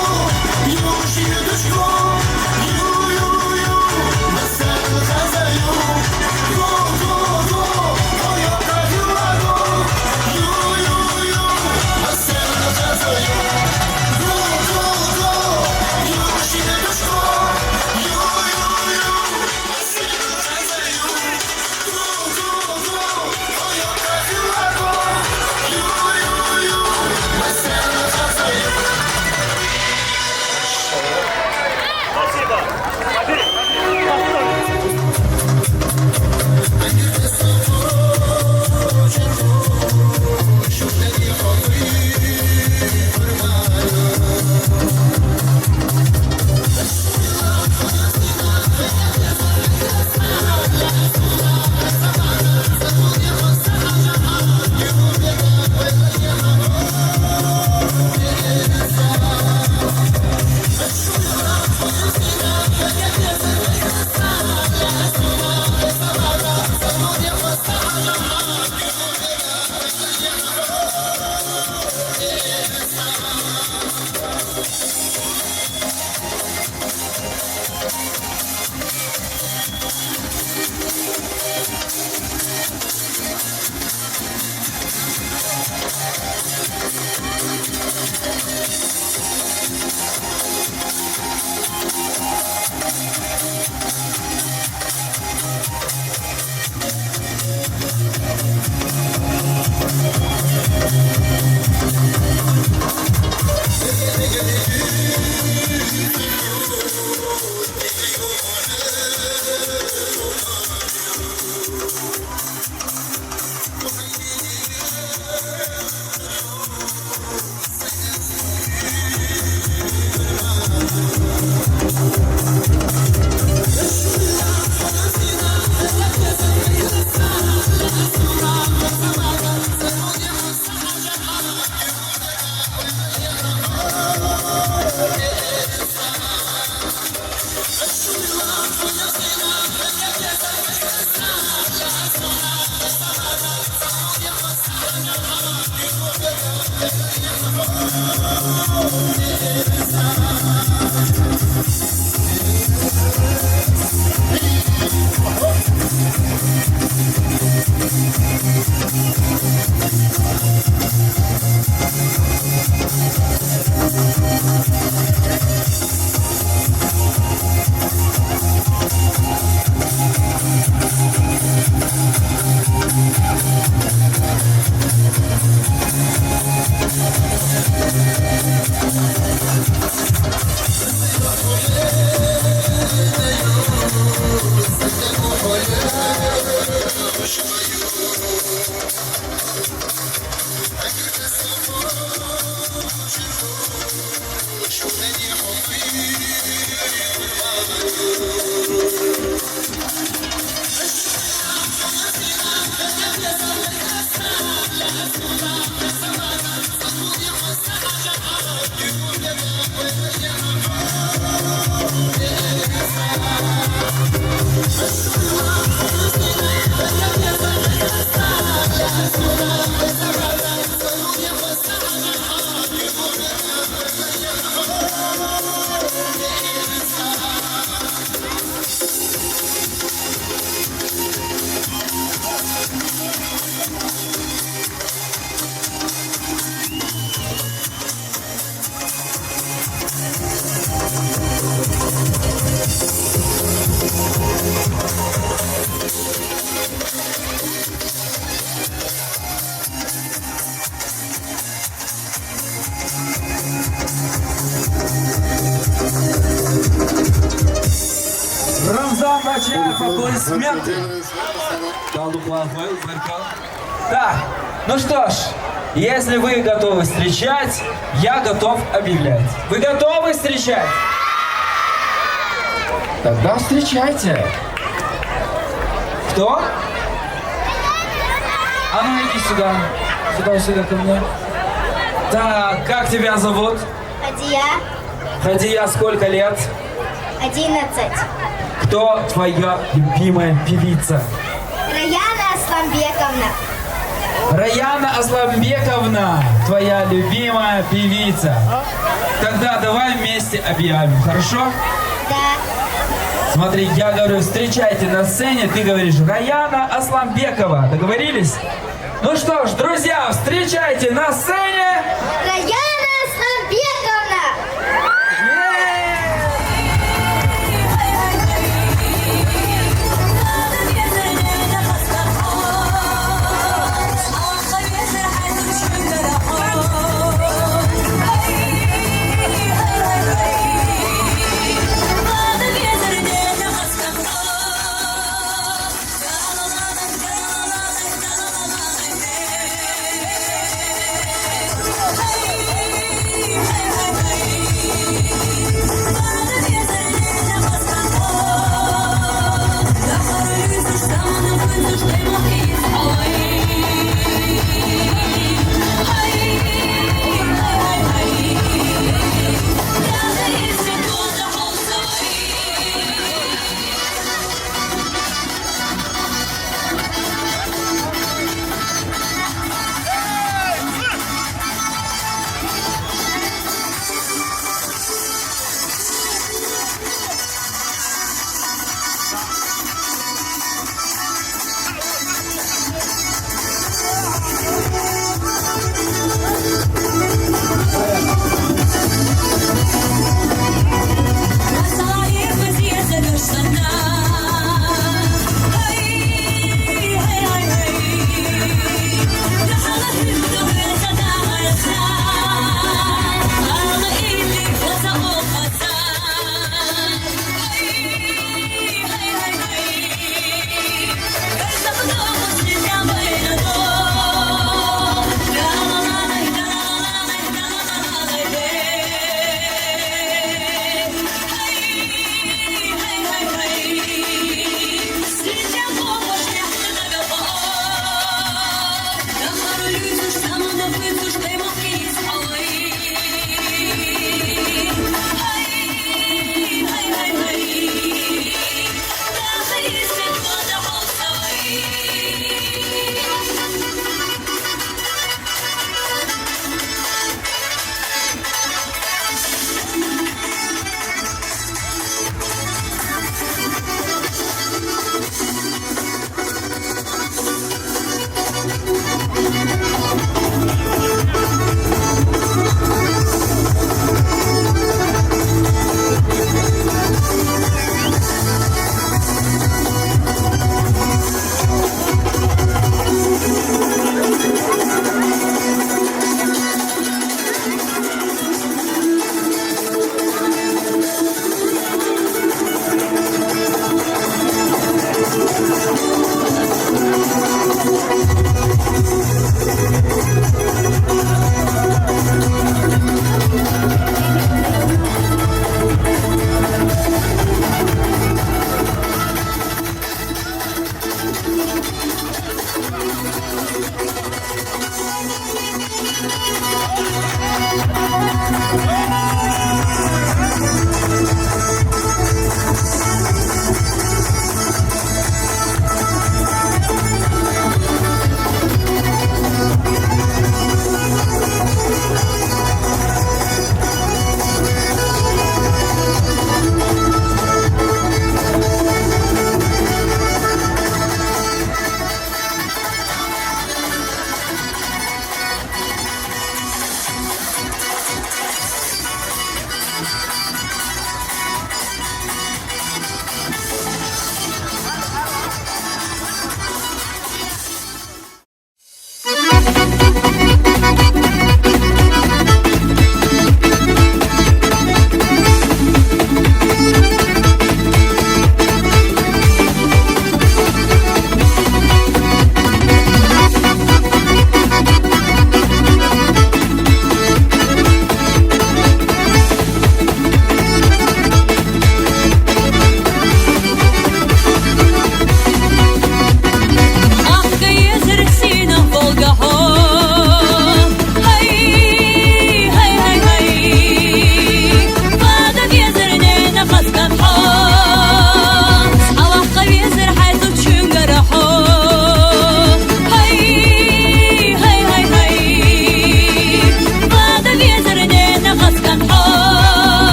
يمشي دشكو يو يو يو مساء الغزايو Go, go, go, تويوتا هيوارو يو يو يو مساء الغزايو Go, go, go, يمشي دشكو يو يو يو مساء الغزايو Go, go, go, تويوتا هيوارو يو يو يو مساء الغزايو Рамзан Бачаев, аплодисменты. Так, ну что ж, если вы готовы встречать, я готов объявлять. Вы готовы встречать? Тогда встречайте. Кто? А ну иди сюда. Сюда ко мне. Так, как тебя зовут? Хадия, Хадия, сколько лет? 11. Кто твоя любимая певица? Раяна Асламбековна. Раяна Асламбековна, твоя любимая певица. Тогда давай вместе объявим, хорошо? Да. Смотри, я говорю, встречайте на сцене, ты говоришь Раяна Асламбекова. Договорились? Ну что ж, друзья, встречайте на сцене. Раяна Асламбековна.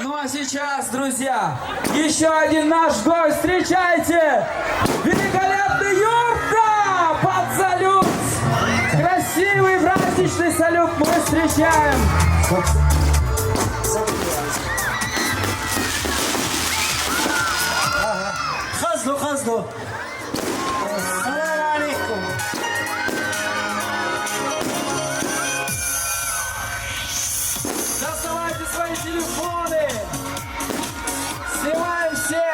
Ну а сейчас, друзья, еще один наш гость. Встречайте! Великолепный Юрта! Под салют! Красивый праздничный салют мы встречаем! خزدو السلام عليكم. Доставайте свои телефоны! Снимаем все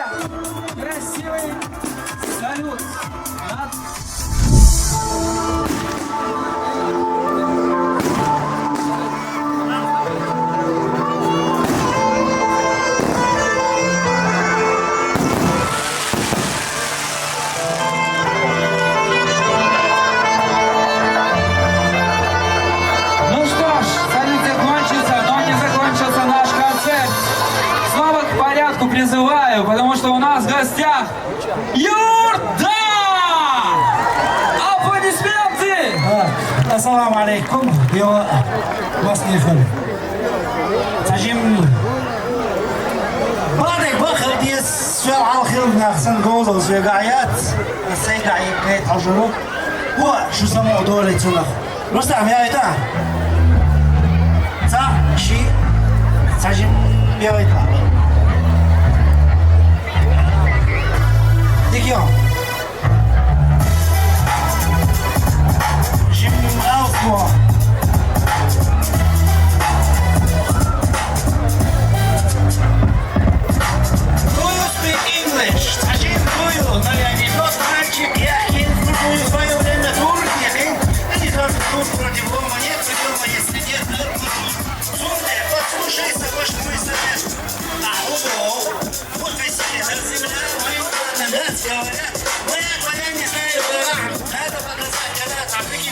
красивый салют! Ну что ж, салют закончится, но не закончился наш концерт. Снова к порядку призываю, потому что у нас в гостях Юрта! Аплодисменты! السلام عليكم يا مصنفين تجيم بعدك بخر ديس شو على الخير ناخذ جوز وقاعات السيد عيب كيت حجرو هو شو سمو دوري تنخ رستم يا ايتا تا شي تجيم يا ايتا ديكيو Alpha. Do you speak English? عشان تقولوا يعني بس مالك يحكي تقولوا فايو لنا دور يعني اللي صار تقول против дома нет дома если нет сумма послушай соглашь мы знаешь а вот веселье земля мою надо говорят моя не знаю надо показать когда Африки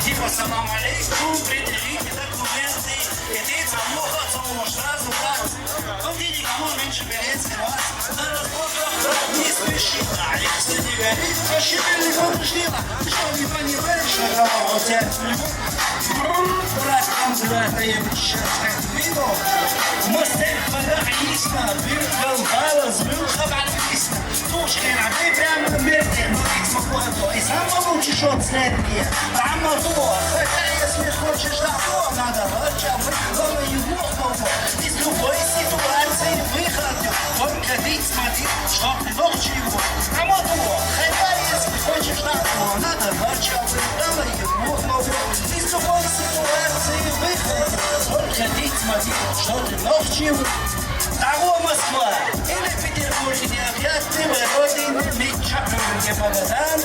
Типа салам алейкум, предъявите документы, идите обмахаться, может сразу так. Но где никому меньше берется вас, на разборках не спешит. А если не горит, то щепельник он ждила. Что не понимаешь, что у тебя брат там золотая несчастная виду. Мостик подохнисна, биркал балас, был хабар писна. Тушки на ты прямо мертвый, но не смогла. И сам получишь от следки. Прямо то, хотя если хочешь того, надо врачам, но его могу. Из любой ситуации выход, только ты смотри, чтоб ты мог чего. Прямо то, хотя если хочешь того, надо врачам, но его могу. Из любой ситуации выход, только ты смотри, что ты мог чего. Того Москва или Петербург необъятный родины не Магадан,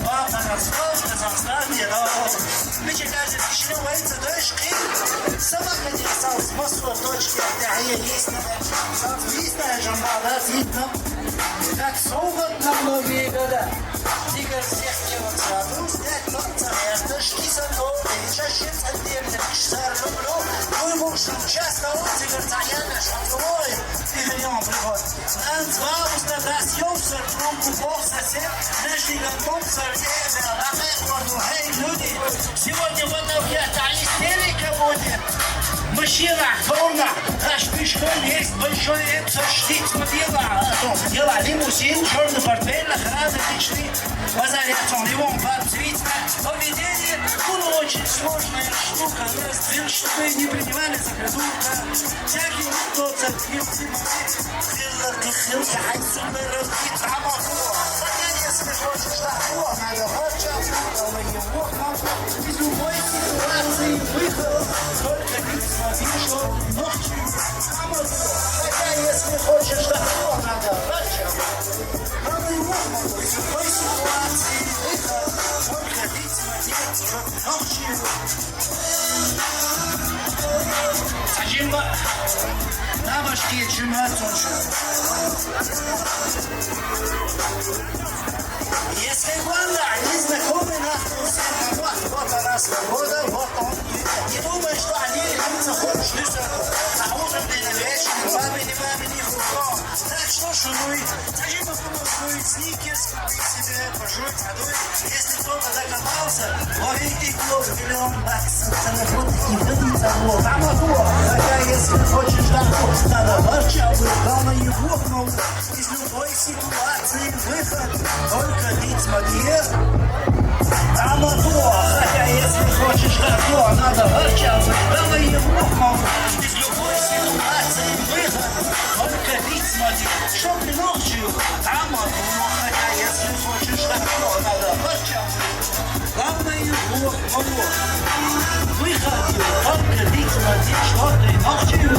Папа Ростов, Казахстан, Иран. Мечтали Кишиневайца, дочки. Сама ходила с Москвы, дочки, а я есть на Видная журнала, видно. Как солод на многие года. Игорь всех девок снять тот дочки садовые, чаще отдельно, пишар люблю. Мой муж часто отзывает, я шанцевой, перейдем приход. Назвал устрадаст, трубку бог сосед, нашли готов сорвет, эй, люди, сегодня в этом я истерика будет. Мужчина, ровно, наш пешком есть большой эпсо, штиц мобила. Дела лимузин, черный портфель, охрана личный. Базарец он, его подсвитно. Поведение, ну, очень сложная штука. Раздвин, чтобы не принимали за придурка. Всякий кто цепился, хилка, хайсуна, разбит, работу. Если хочешь такого, надо врачам, но его могу. Из любой ситуации выход, только ты смотри, что ночью работу. Хотя если хочешь такого, надо врачам, но его могу. Из любой ситуации выход, только ты смотри, что ночью. Сажимба, на башке чумат Если глаза не знакомы на вот она свобода, вот он. Не думай, что они лица хочешь лишь а утром ты на вечер, маме не хрустом. шуруй. Скажи, попробуй сникерс купить себе, пожрать водой. Если кто-то докопался, ловите клуб миллион баксов. Заработать не выйдет того. Там хотя если хочешь доход, надо ворчать. Главное не бухнул. Из любой ситуации выход только бить модье. Там хотя если хочешь доход, надо ворчать. Главное не бухнул. Из любой ситуации выход только бить модье. Что ты ночью? Там хотя если хочешь доход, надо ворчать. Главное не бухнул. Выход только бить модье. Что ты ночью?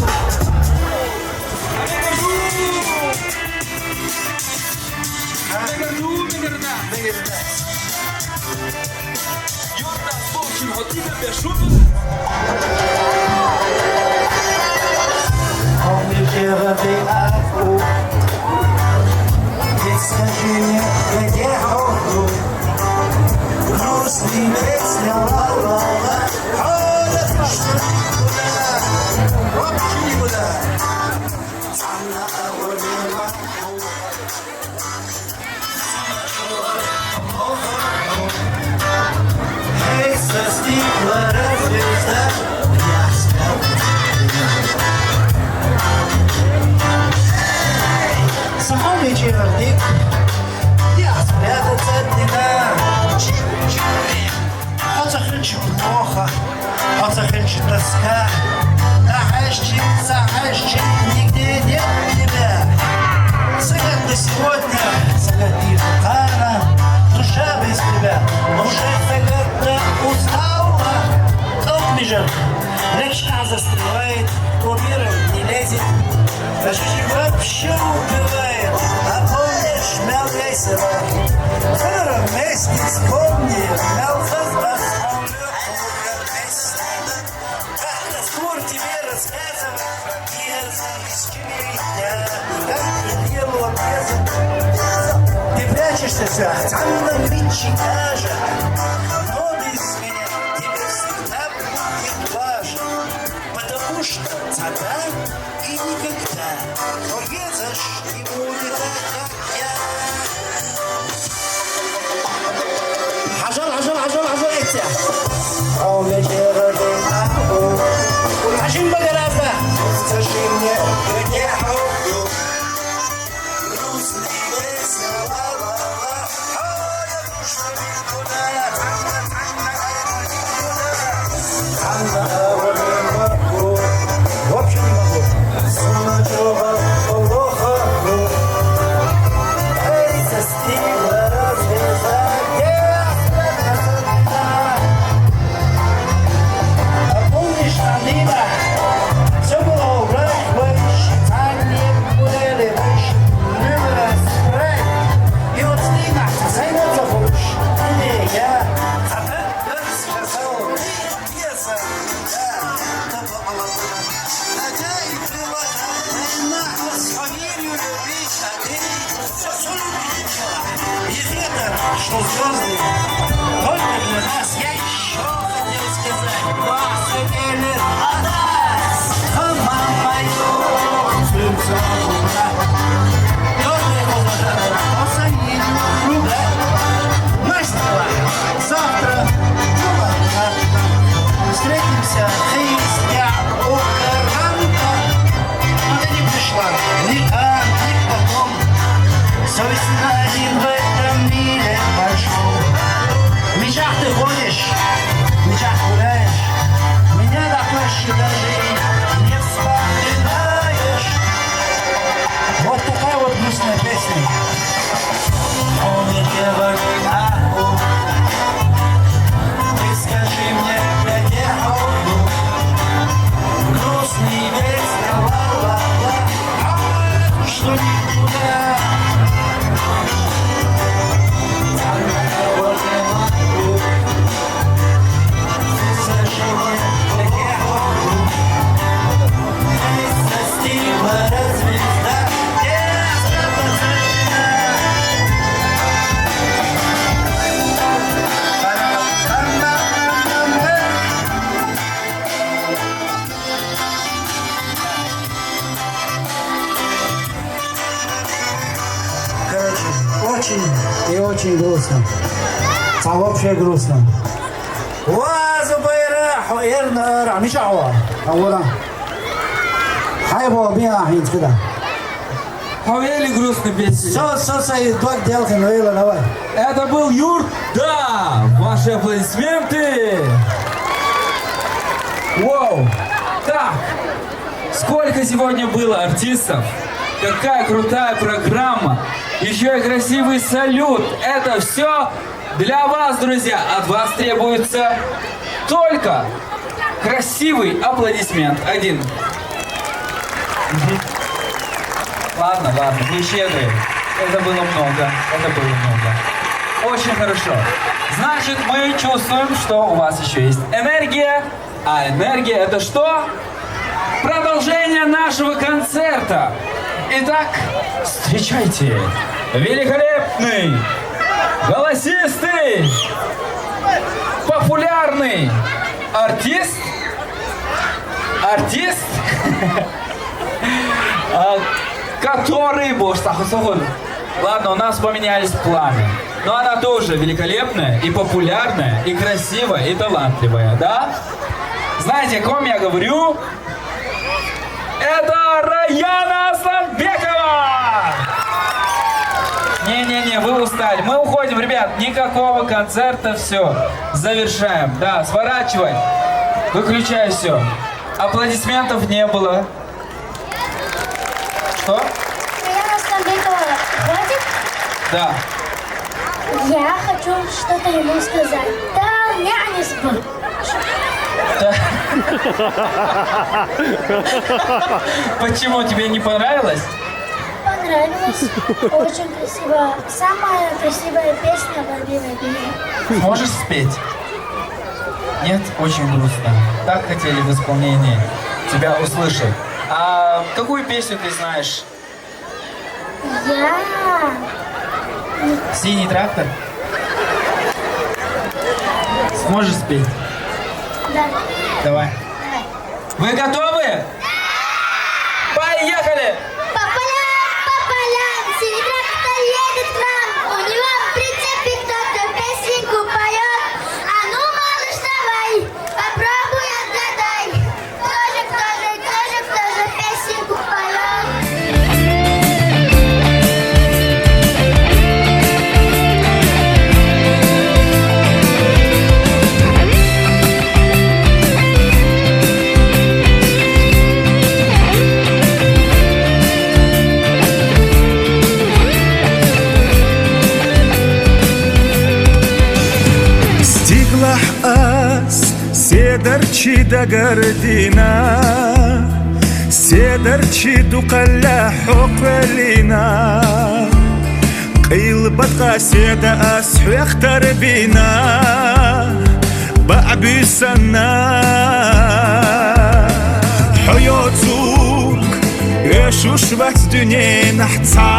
Тоска, захащик, нигде нет тебя. Загад до сегодня, загади рано, душа без тебя, уже загадно устала. Топмижер, речка застревает, кумиром не лезет, рождение вообще убивает. А помнишь, мял весело, в вместе вспомни, мял создал. Тебе рассказывать дерзость меня, как ты делала безо. Ты прячешься там на кричи даже, но без меня тебе всегда будет важно, потому что тогда и никогда порезешь не будет так, как я. Хажал, эти. О, вечера Скажи гораздо, скажи мне, где хобби? Грустный весело, ла-ла-ла, а я душу никуда, в общем, не могу. Сумачева, плохо, эй, застигла, развяза, помнишь, Алина? Все было убрать выше, они были выше, любят спрей. И вот с ней Настя займется больше, не я. А так сказал, не за меня. Хотя и была нахуй с фамилию любить, а ты все любила. И это, что звезды, только для нас. Я еще хотел сказать, вас хотели от нас. А мама ее слеза ура. Добрый возраст, посадить друга. Настя, завтра, встретимся, ты с дня у гаранта. Но ты не пришла ни там, ни потом. Совесть один в этом мире большом. В мечах ты ходишь, в мечах гуляешь. Меня до площади даже не вспоминаешь. Вот такая вот грустная песня. О, мне девочка, ты скажи мне, где я буду. Грустный ветер, ла-ла-ла, а что никуда. очень и очень грустно. А вообще грустно. وزبيرة حيرنا رعمي شعوة أولا حيبوا بيها حين كده Повели грустную песню. سو دوك ديالك نويلا давай. Это был Юр. Да, ваши аплодисменты. Вау. Так, сколько сегодня было артистов? Какая крутая программа. Еще и красивый салют. Это все для вас, друзья. От вас требуется только красивый аплодисмент. Один. Ладно, вы щедрые. Это было много. Очень хорошо. Значит, мы чувствуем, что у вас еще есть энергия. А энергия это что? Продолжение нашего концерта. Итак, встречайте. Великолепный, голосистый, популярный артист. Который, ладно, у нас поменялись планы. Но она тоже великолепная, и популярная, и красивая, и талантливая, да? Знаете, о ком я говорю? Это Раяна Асламбекова! Не-не-не, вы устали. Мы уходим, ребят. Никакого концерта, все. Завершаем. Да, сворачивай. Выключай все. Аплодисментов не было. Что? Раяна Асламбекова, хватит? Да. Я хочу что-то ему сказать. Да, я не спал. Почему тебе не понравилось? Понравилось. Очень красиво. Самая красивая песня Владимира Петрова. Можешь спеть? Нет? Очень грустно. Так хотели в исполнении тебя услышать. А какую песню ты знаешь? Я... «Синий трактор»? Сможешь спеть? Да. Давай. Вы готовы? Поехали! По полям, синий трактор едет к нам. У него в прицепе кто-то песенку поет. А ну, малыш, давай, попробуй отгадай. Кто же песенку поет? Седерчи да гардина, седерчи дукалля حقلنا قيل بطغى سيدا أسحوخ تربينا بعبي سنة حياتك يشوش بس دنيا نحتسا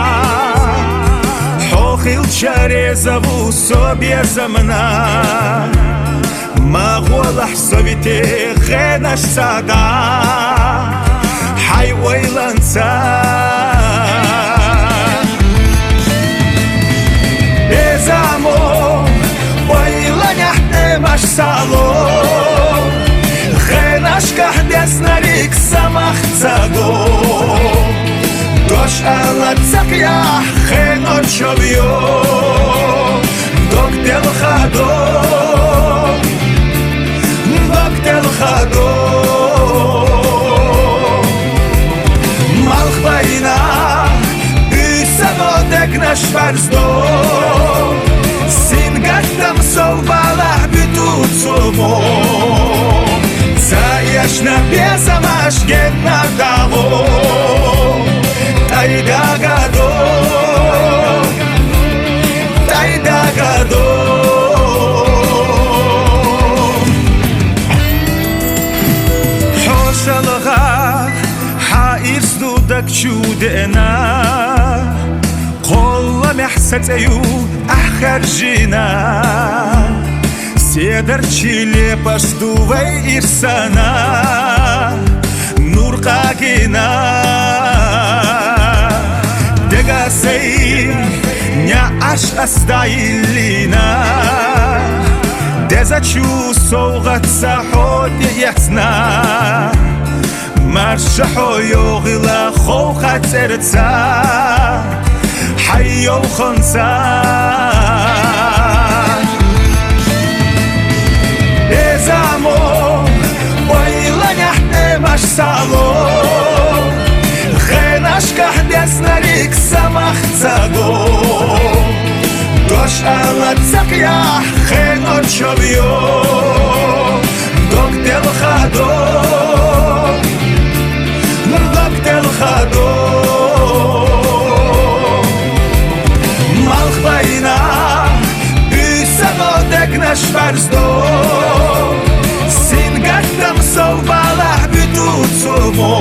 حوخيل شاري زبو صوبيا زمنا مغول حسابيتي غناش سادا حي ويلانسا بزامو ويلان يحتي مش سالو غناش كحدث ناريك سمخ تساقو دوش ألا تسقيا خينو تشوبيو دوك دل خادو Malchbaina Üsanodek nasz warstwo Singat tam są balach bytucowo Zajaś na piesa masz jedna dało Tajda gado Şalğa hair sdudak çudena Qolla mehsetseyu ahharjina Sederçile pasduvay irsana Nur qagina Degasay ня аш астайлина дезачу соугатса ходи ясна марша хойогила хоуха церца хайо хонса дезамо ойланя темаш сало хенашках деснарик самахцаго дош алацакя хеночовьё доктел хадо доктел хадо малхвайна бюсано дегнаш фарздо сингаттам совбалах бютуцомо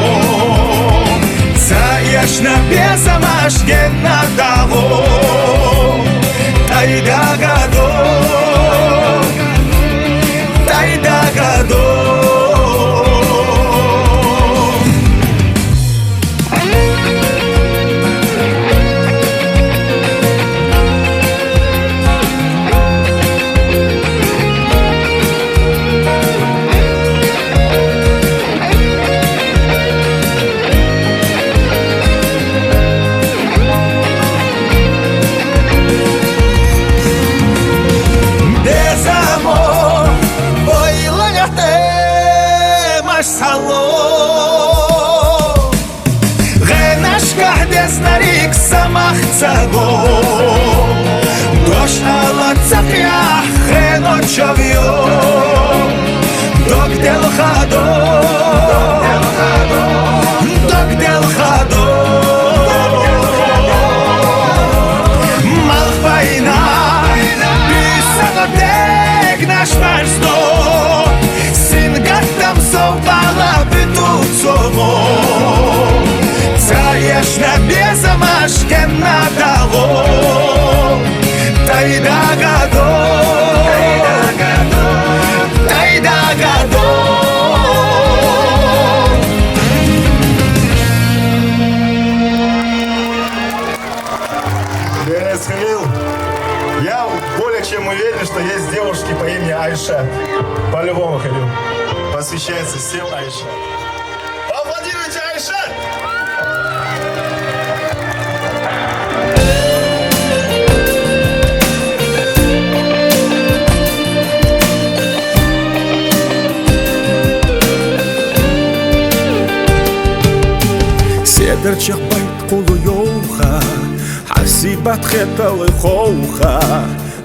Яшна безамаш геннадаго тайдагадо тайдагадо Нарик самахцаго дош алацакя хеночовьё доктел хадо доктел хадо малхвайна бюсано дегнаш фарздо сингаттам совбала бютуцомо Яшна безамаш геннадаго тайдагадо тайдагадо Денис Халил, я более чем уверен, что есть девушки по имени Айша. По-любому, Халил. Посвящается всем Айша. Поаплодируйте, Айша! Седерчих байт кулу йоуха Хасибат хеталы хоуха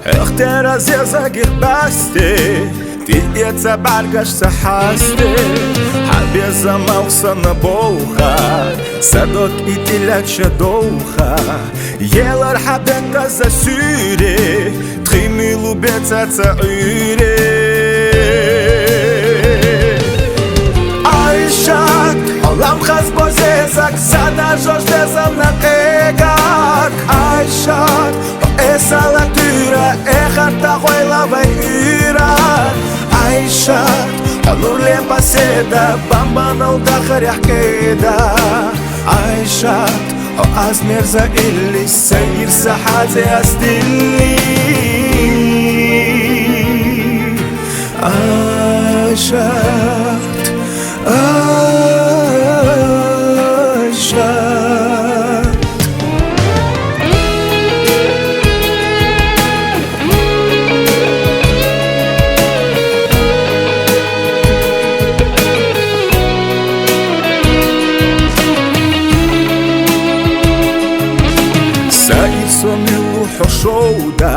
Эхтера зезагир басте Тильеца баргаш сахасте Хабеза малсана боуха Садок и тиляча доуха Елар хабента за сюре Тхими лубеца цаире Айшат Олам хас бозезак Сада жош дезам на эгак Айшат Эса латура Эхарта хойлавай ура Айшат Алурле паседа Бамбанал дахарях кеда Айшат О азмерза илли Сейр сахазе астилли Айшат Шоуда,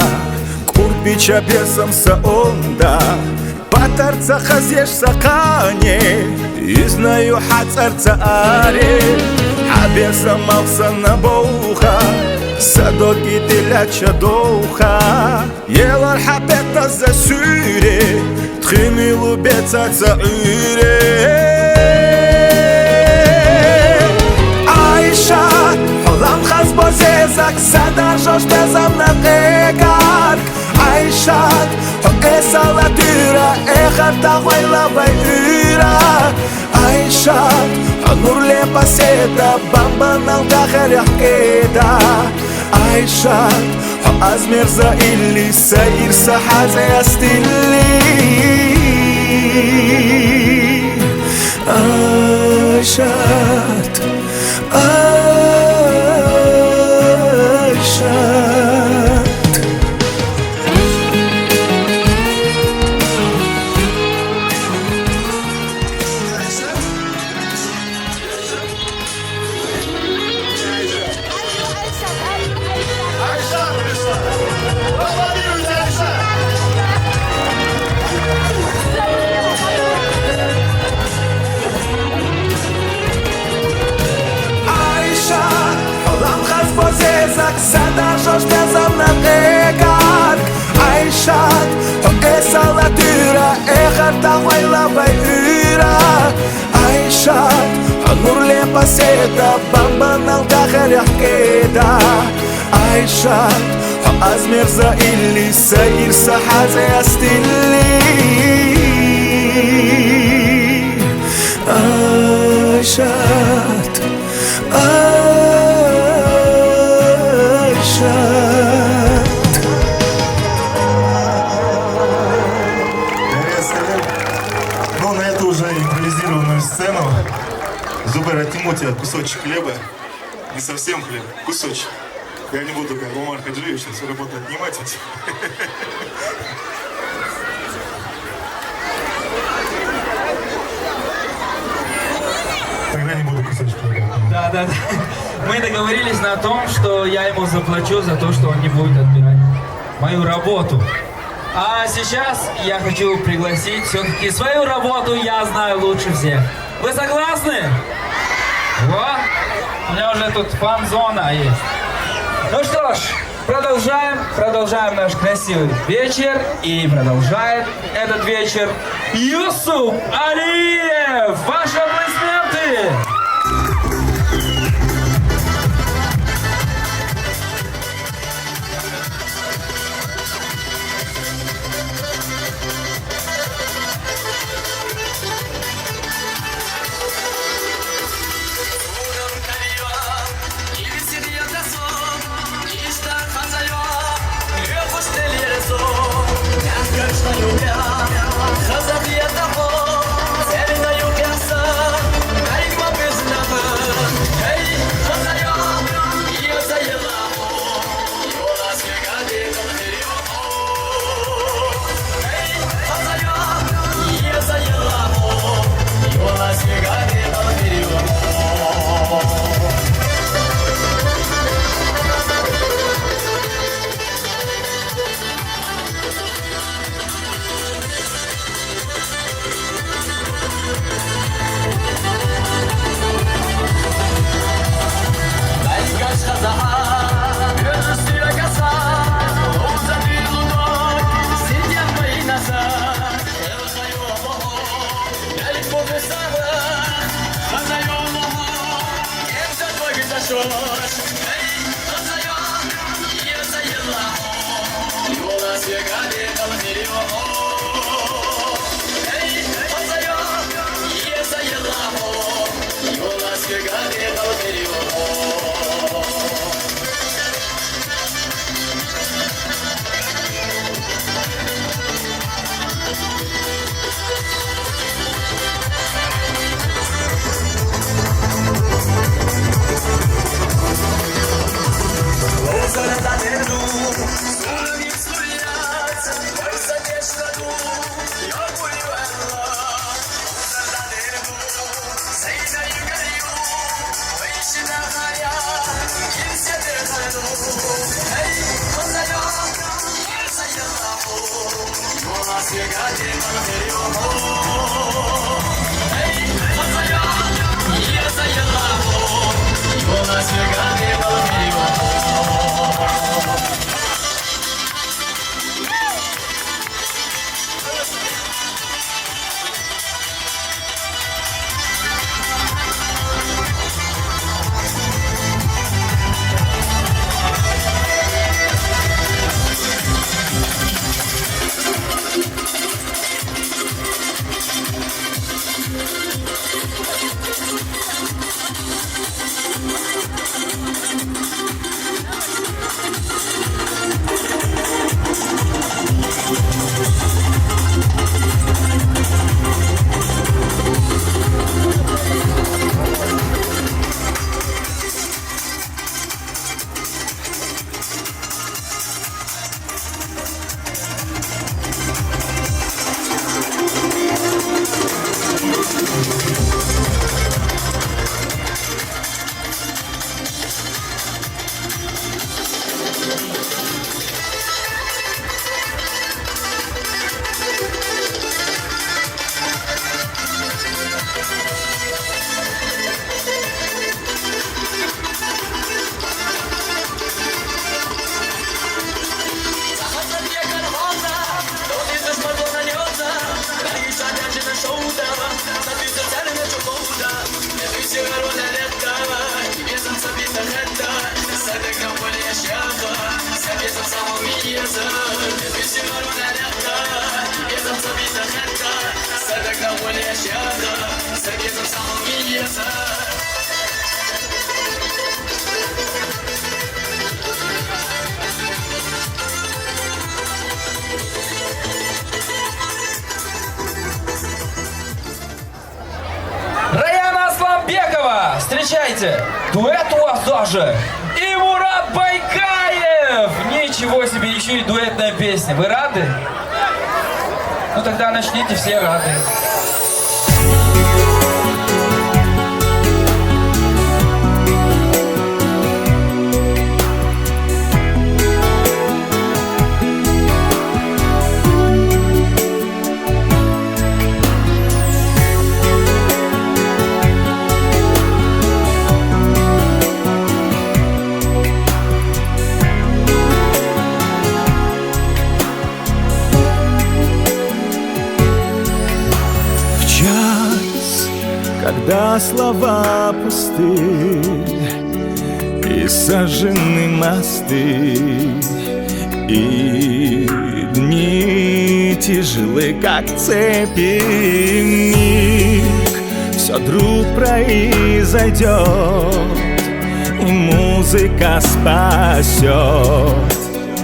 курпича бесом саонда, патарца хазеш сакане, и знаю хацарца аре, хабеса малса на боуха, садоки теляча доуха, елар хабета за сюре, тхими лубеца за уре. Айша, холам хаз бозезак, сада жош безам на эгак. Айшат, эса латура, эхарта хойлавай ура. Айшат, нурле пасета, бамбанал дахарях кеда. عايشات أزمر اللي ساير سحازة يستلي عايشات Zadążasz mnie za mną egar Aishat, o esa latura Egarta huayla bayura Aishat, o nur le paseta Bamba não dakhel yahkeda Aishat, o azmir za illi Sayir sahaza yastilli Aishat, Ну, на эту уже импровизированную сцену Зубер, отниму тебе кусочек хлеба. Не совсем хлеб, кусочек. Я не буду, как Умар Хаджиевич, сейчас работу отнимать эти. Тогда не буду кусочек хлеба. Да. Мы договорились на том, что я ему заплачу за то, что он не будет отбирать мою работу. А сейчас я хочу пригласить, все-таки свою работу я знаю лучше всех. Вы согласны? Вот. У меня уже тут фан-зона есть. Ну что ж, продолжаем наш красивый вечер. И продолжает этот вечер Юсуп Алиев. Ваши аплодисменты! Смотрите, дуэт у вас даже. И Мурат Байкаев! Ничего себе, еще и дуэтная песня. Вы рады? Ну тогда начните, все рады. Когда слова пусты и сожжены мосты, и дни тяжелы, как цепи, миг все вдруг произойдет, и музыка спасет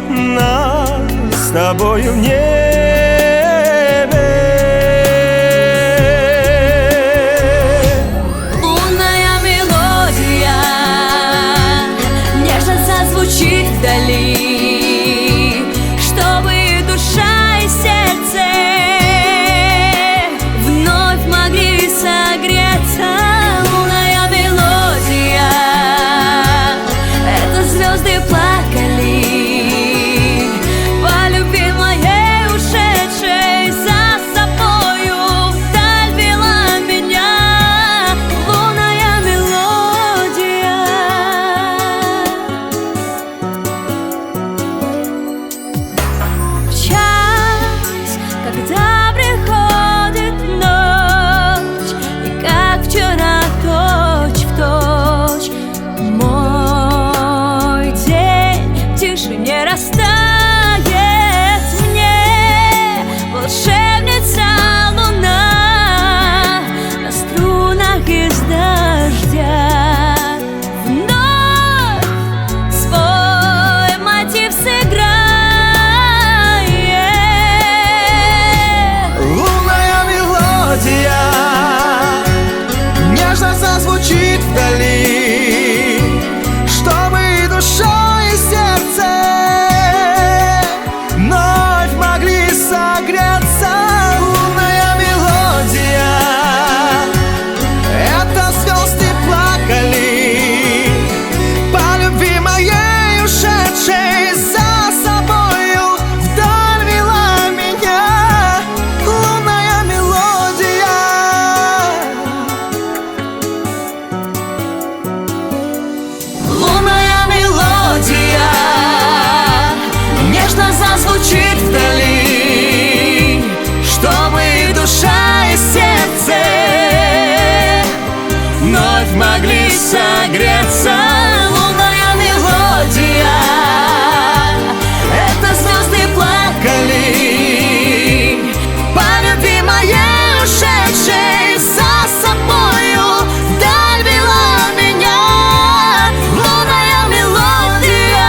нас с тобою в небе. Звучит вдали, чтобы душа и сердце вновь могли согреться. Лунная мелодия, это звезды плакали по любви моей ушедшей, за собою вдаль вела меня. Лунная мелодия. Когда приходит ночь, и как вчера точь в точь мой день в тишине растает мне волшебница луна на струнах из дождя. Вновь свой мотив сыграет. Нежно зазвучит вдали, чтобы душа и сердце вновь могли согреться. Лунная мелодия, это звезды плакали по любви моей ушедшей, за собою вдаль вела меня. Лунная мелодия. Лунная мелодия нежно зазвучит вдали, чтобы душа и сердце Вновь могли согреться. Лунная мелодия, это звезды плакали по любви моей ушедшей, за собою вдаль вела меня. Лунная мелодия.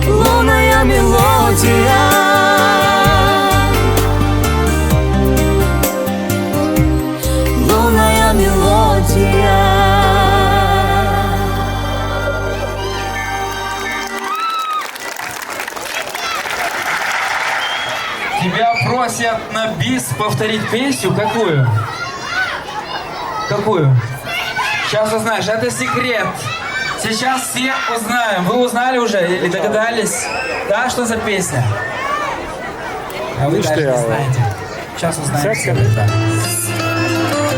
Лунная мелодия. Лунная мелодия. Тебя просят на бис повторить песню. Какую? Какую? Сейчас узнаешь. Это секрет. Сейчас все узнаем. Вы узнали уже или догадались? Да, что за песня? А вы даже не знаете. Сейчас узнаем. Все.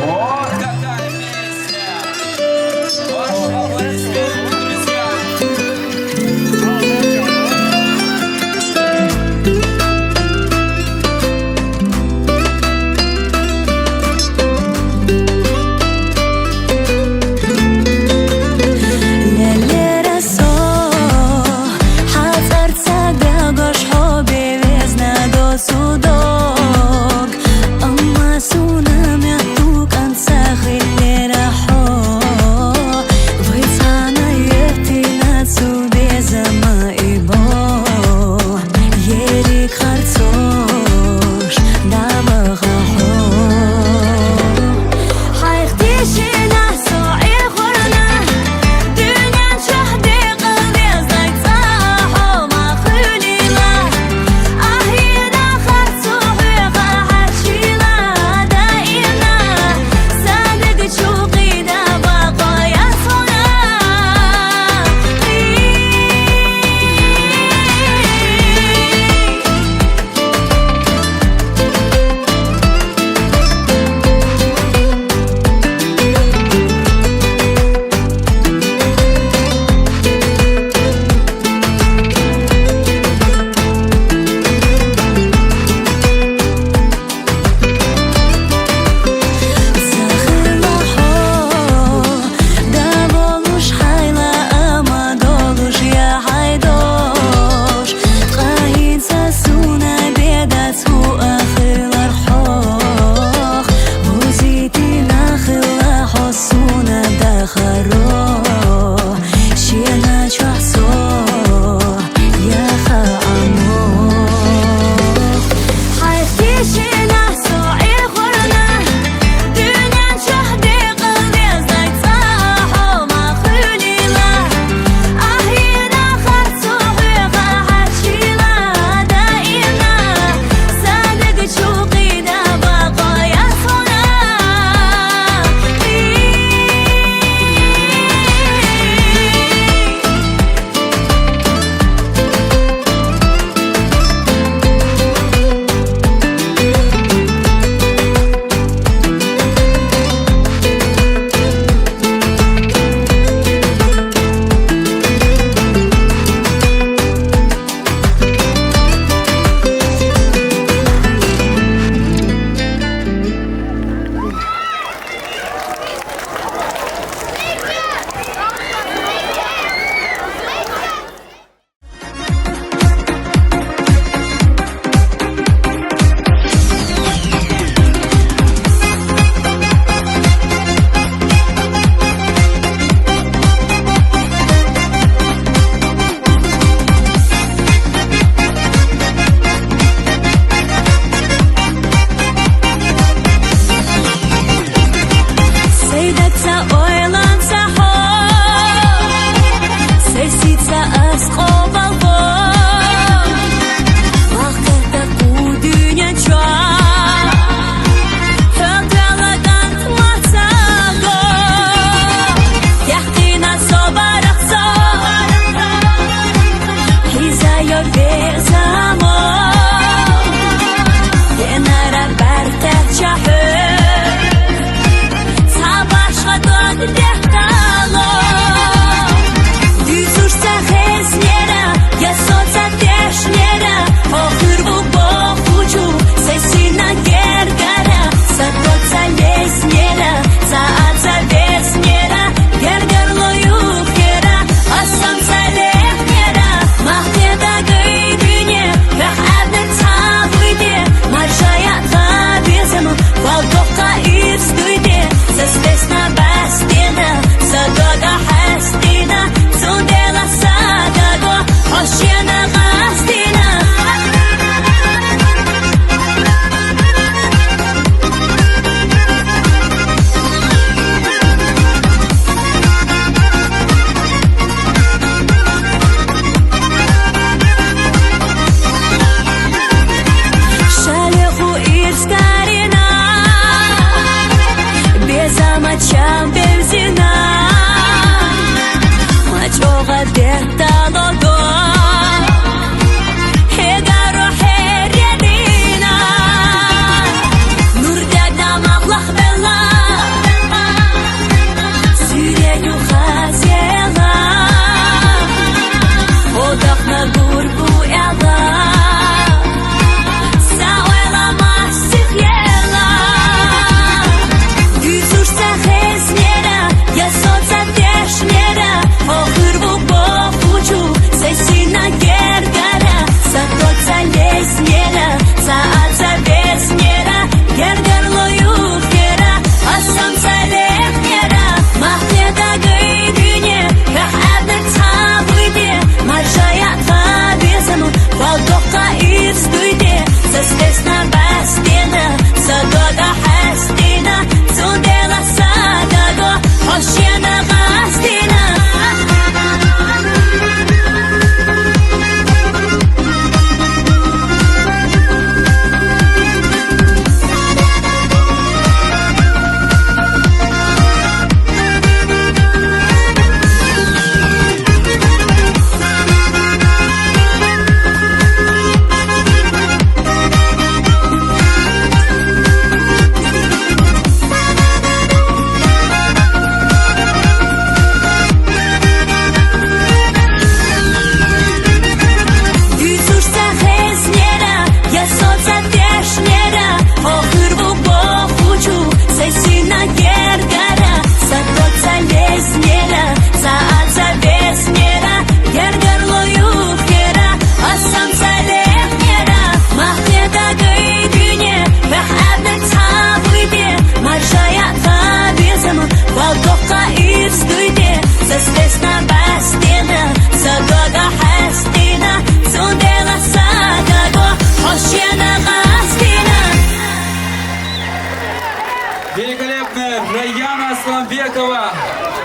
Вот какая песня! Ваши аплодисменты, друзья! Судок, amma suna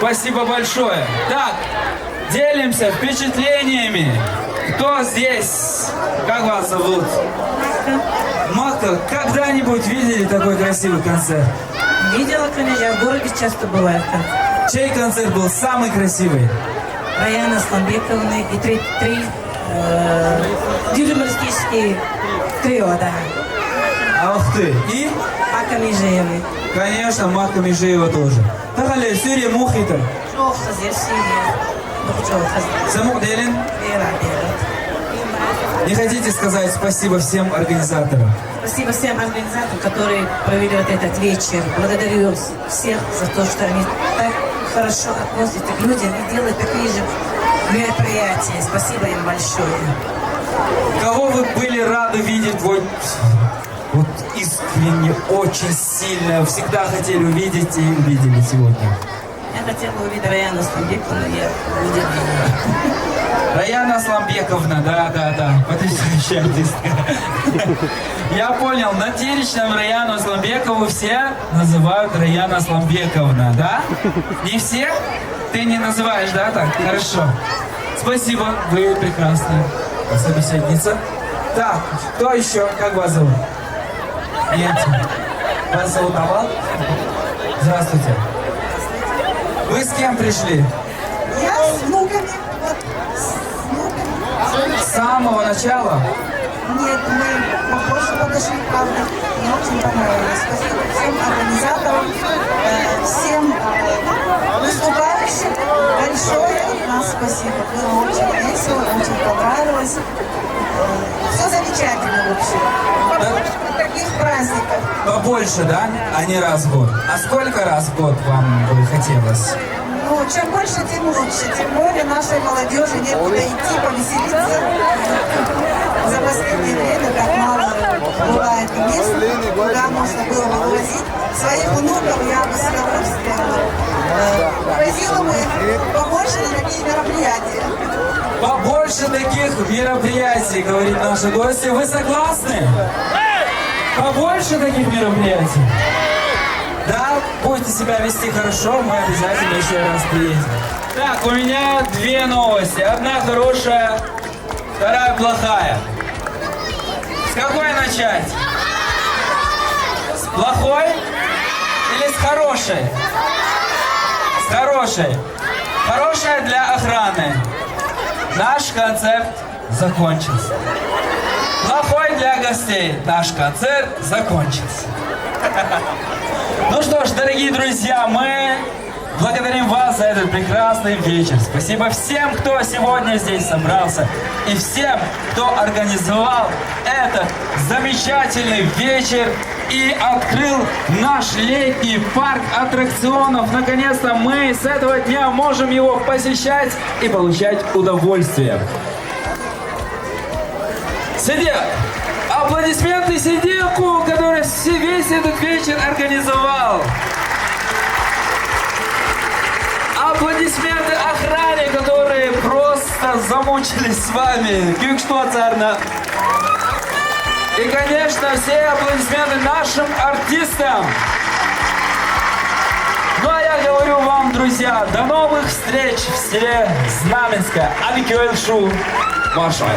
Спасибо большое. Так, делимся впечатлениями. Кто здесь? Как вас зовут? Мака, когда-нибудь видели такой красивый концерт? Видела, конечно, я в городе часто бываю. Чей концерт был самый красивый? Раяны Асламбековны и три дюжемарские трио, да. Ах ты. И? Мака Межеевой. Конечно, Мака Межеева тоже. Тахале, Сюрия Мухита. Жоқ хазер Сирия. Жоқ хазер. Самук Делин. Вера. Не хотите сказать спасибо всем организаторам? Спасибо всем организаторам, которые провели вот этот вечер. Благодарю всех за то, что они так хорошо относятся к людям и делают такие же мероприятия. Спасибо им большое. Кого вы были рады видеть вот искренне, очень сильно, всегда хотели увидеть и увидели сегодня? Я хотела увидеть Раяну Асламбековну, я увидела ее. Раяна Асламбековна, да, потрясающая артистка. Я понял, на Теречном Раяну Асламбекову все называют Раяна Асламбековна, да? Не все? Ты не называешь, да, так? Хорошо. Спасибо, вы прекрасная собеседница. Так, кто еще? Как вас зовут? Нет. Вас зовут Авал? Здравствуйте. Вы с кем пришли? Я с внуками. С самого начала? Нет, мы попозже подошли, правда. Мне очень понравилось. Спасибо всем организаторам, всем выступающим. Большое от нас спасибо. Было очень весело, очень понравилось. Все замечательно вообще. Побольше таких праздников. Побольше, да? А не раз в год. А сколько раз в год вам бы хотелось? Ну, чем больше, тем лучше. Тем более нашей молодежи некуда идти, повеселиться. За последнее время так мало бывает мест, куда можно было бы вывозить своих внуков. Я бы с удовольствием возила бы побольше на такие мероприятия. Побольше таких мероприятий, говорит наша гостья. Вы согласны? Побольше таких мероприятий? Да, будете себя вести хорошо, мы обязательно еще раз приедем. Так, у меня две новости. Одна хорошая, вторая плохая. С какой начать? С плохой или с хорошей? С хорошей. Хорошая для охраны. Наш концерт закончился. Плохой для гостей. Наш концерт закончился. Ну что ж, дорогие друзья, мы благодарим вас за этот прекрасный вечер. Спасибо всем, кто сегодня здесь собрался, и всем, кто организовал этот замечательный вечер и открыл наш летний парк аттракционов. Наконец-то мы с этого дня можем его посещать и получать удовольствие. Сидек! Аплодисменты Сидеку, который весь этот вечер организовал. Аплодисменты охране, которые просто замучились с вами. Кюкштоцарна. И, конечно, все аплодисменты нашим артистам. Ну, а я говорю вам, друзья, до новых встреч в селе Знаменское. Абикюэль Шу. Маршай.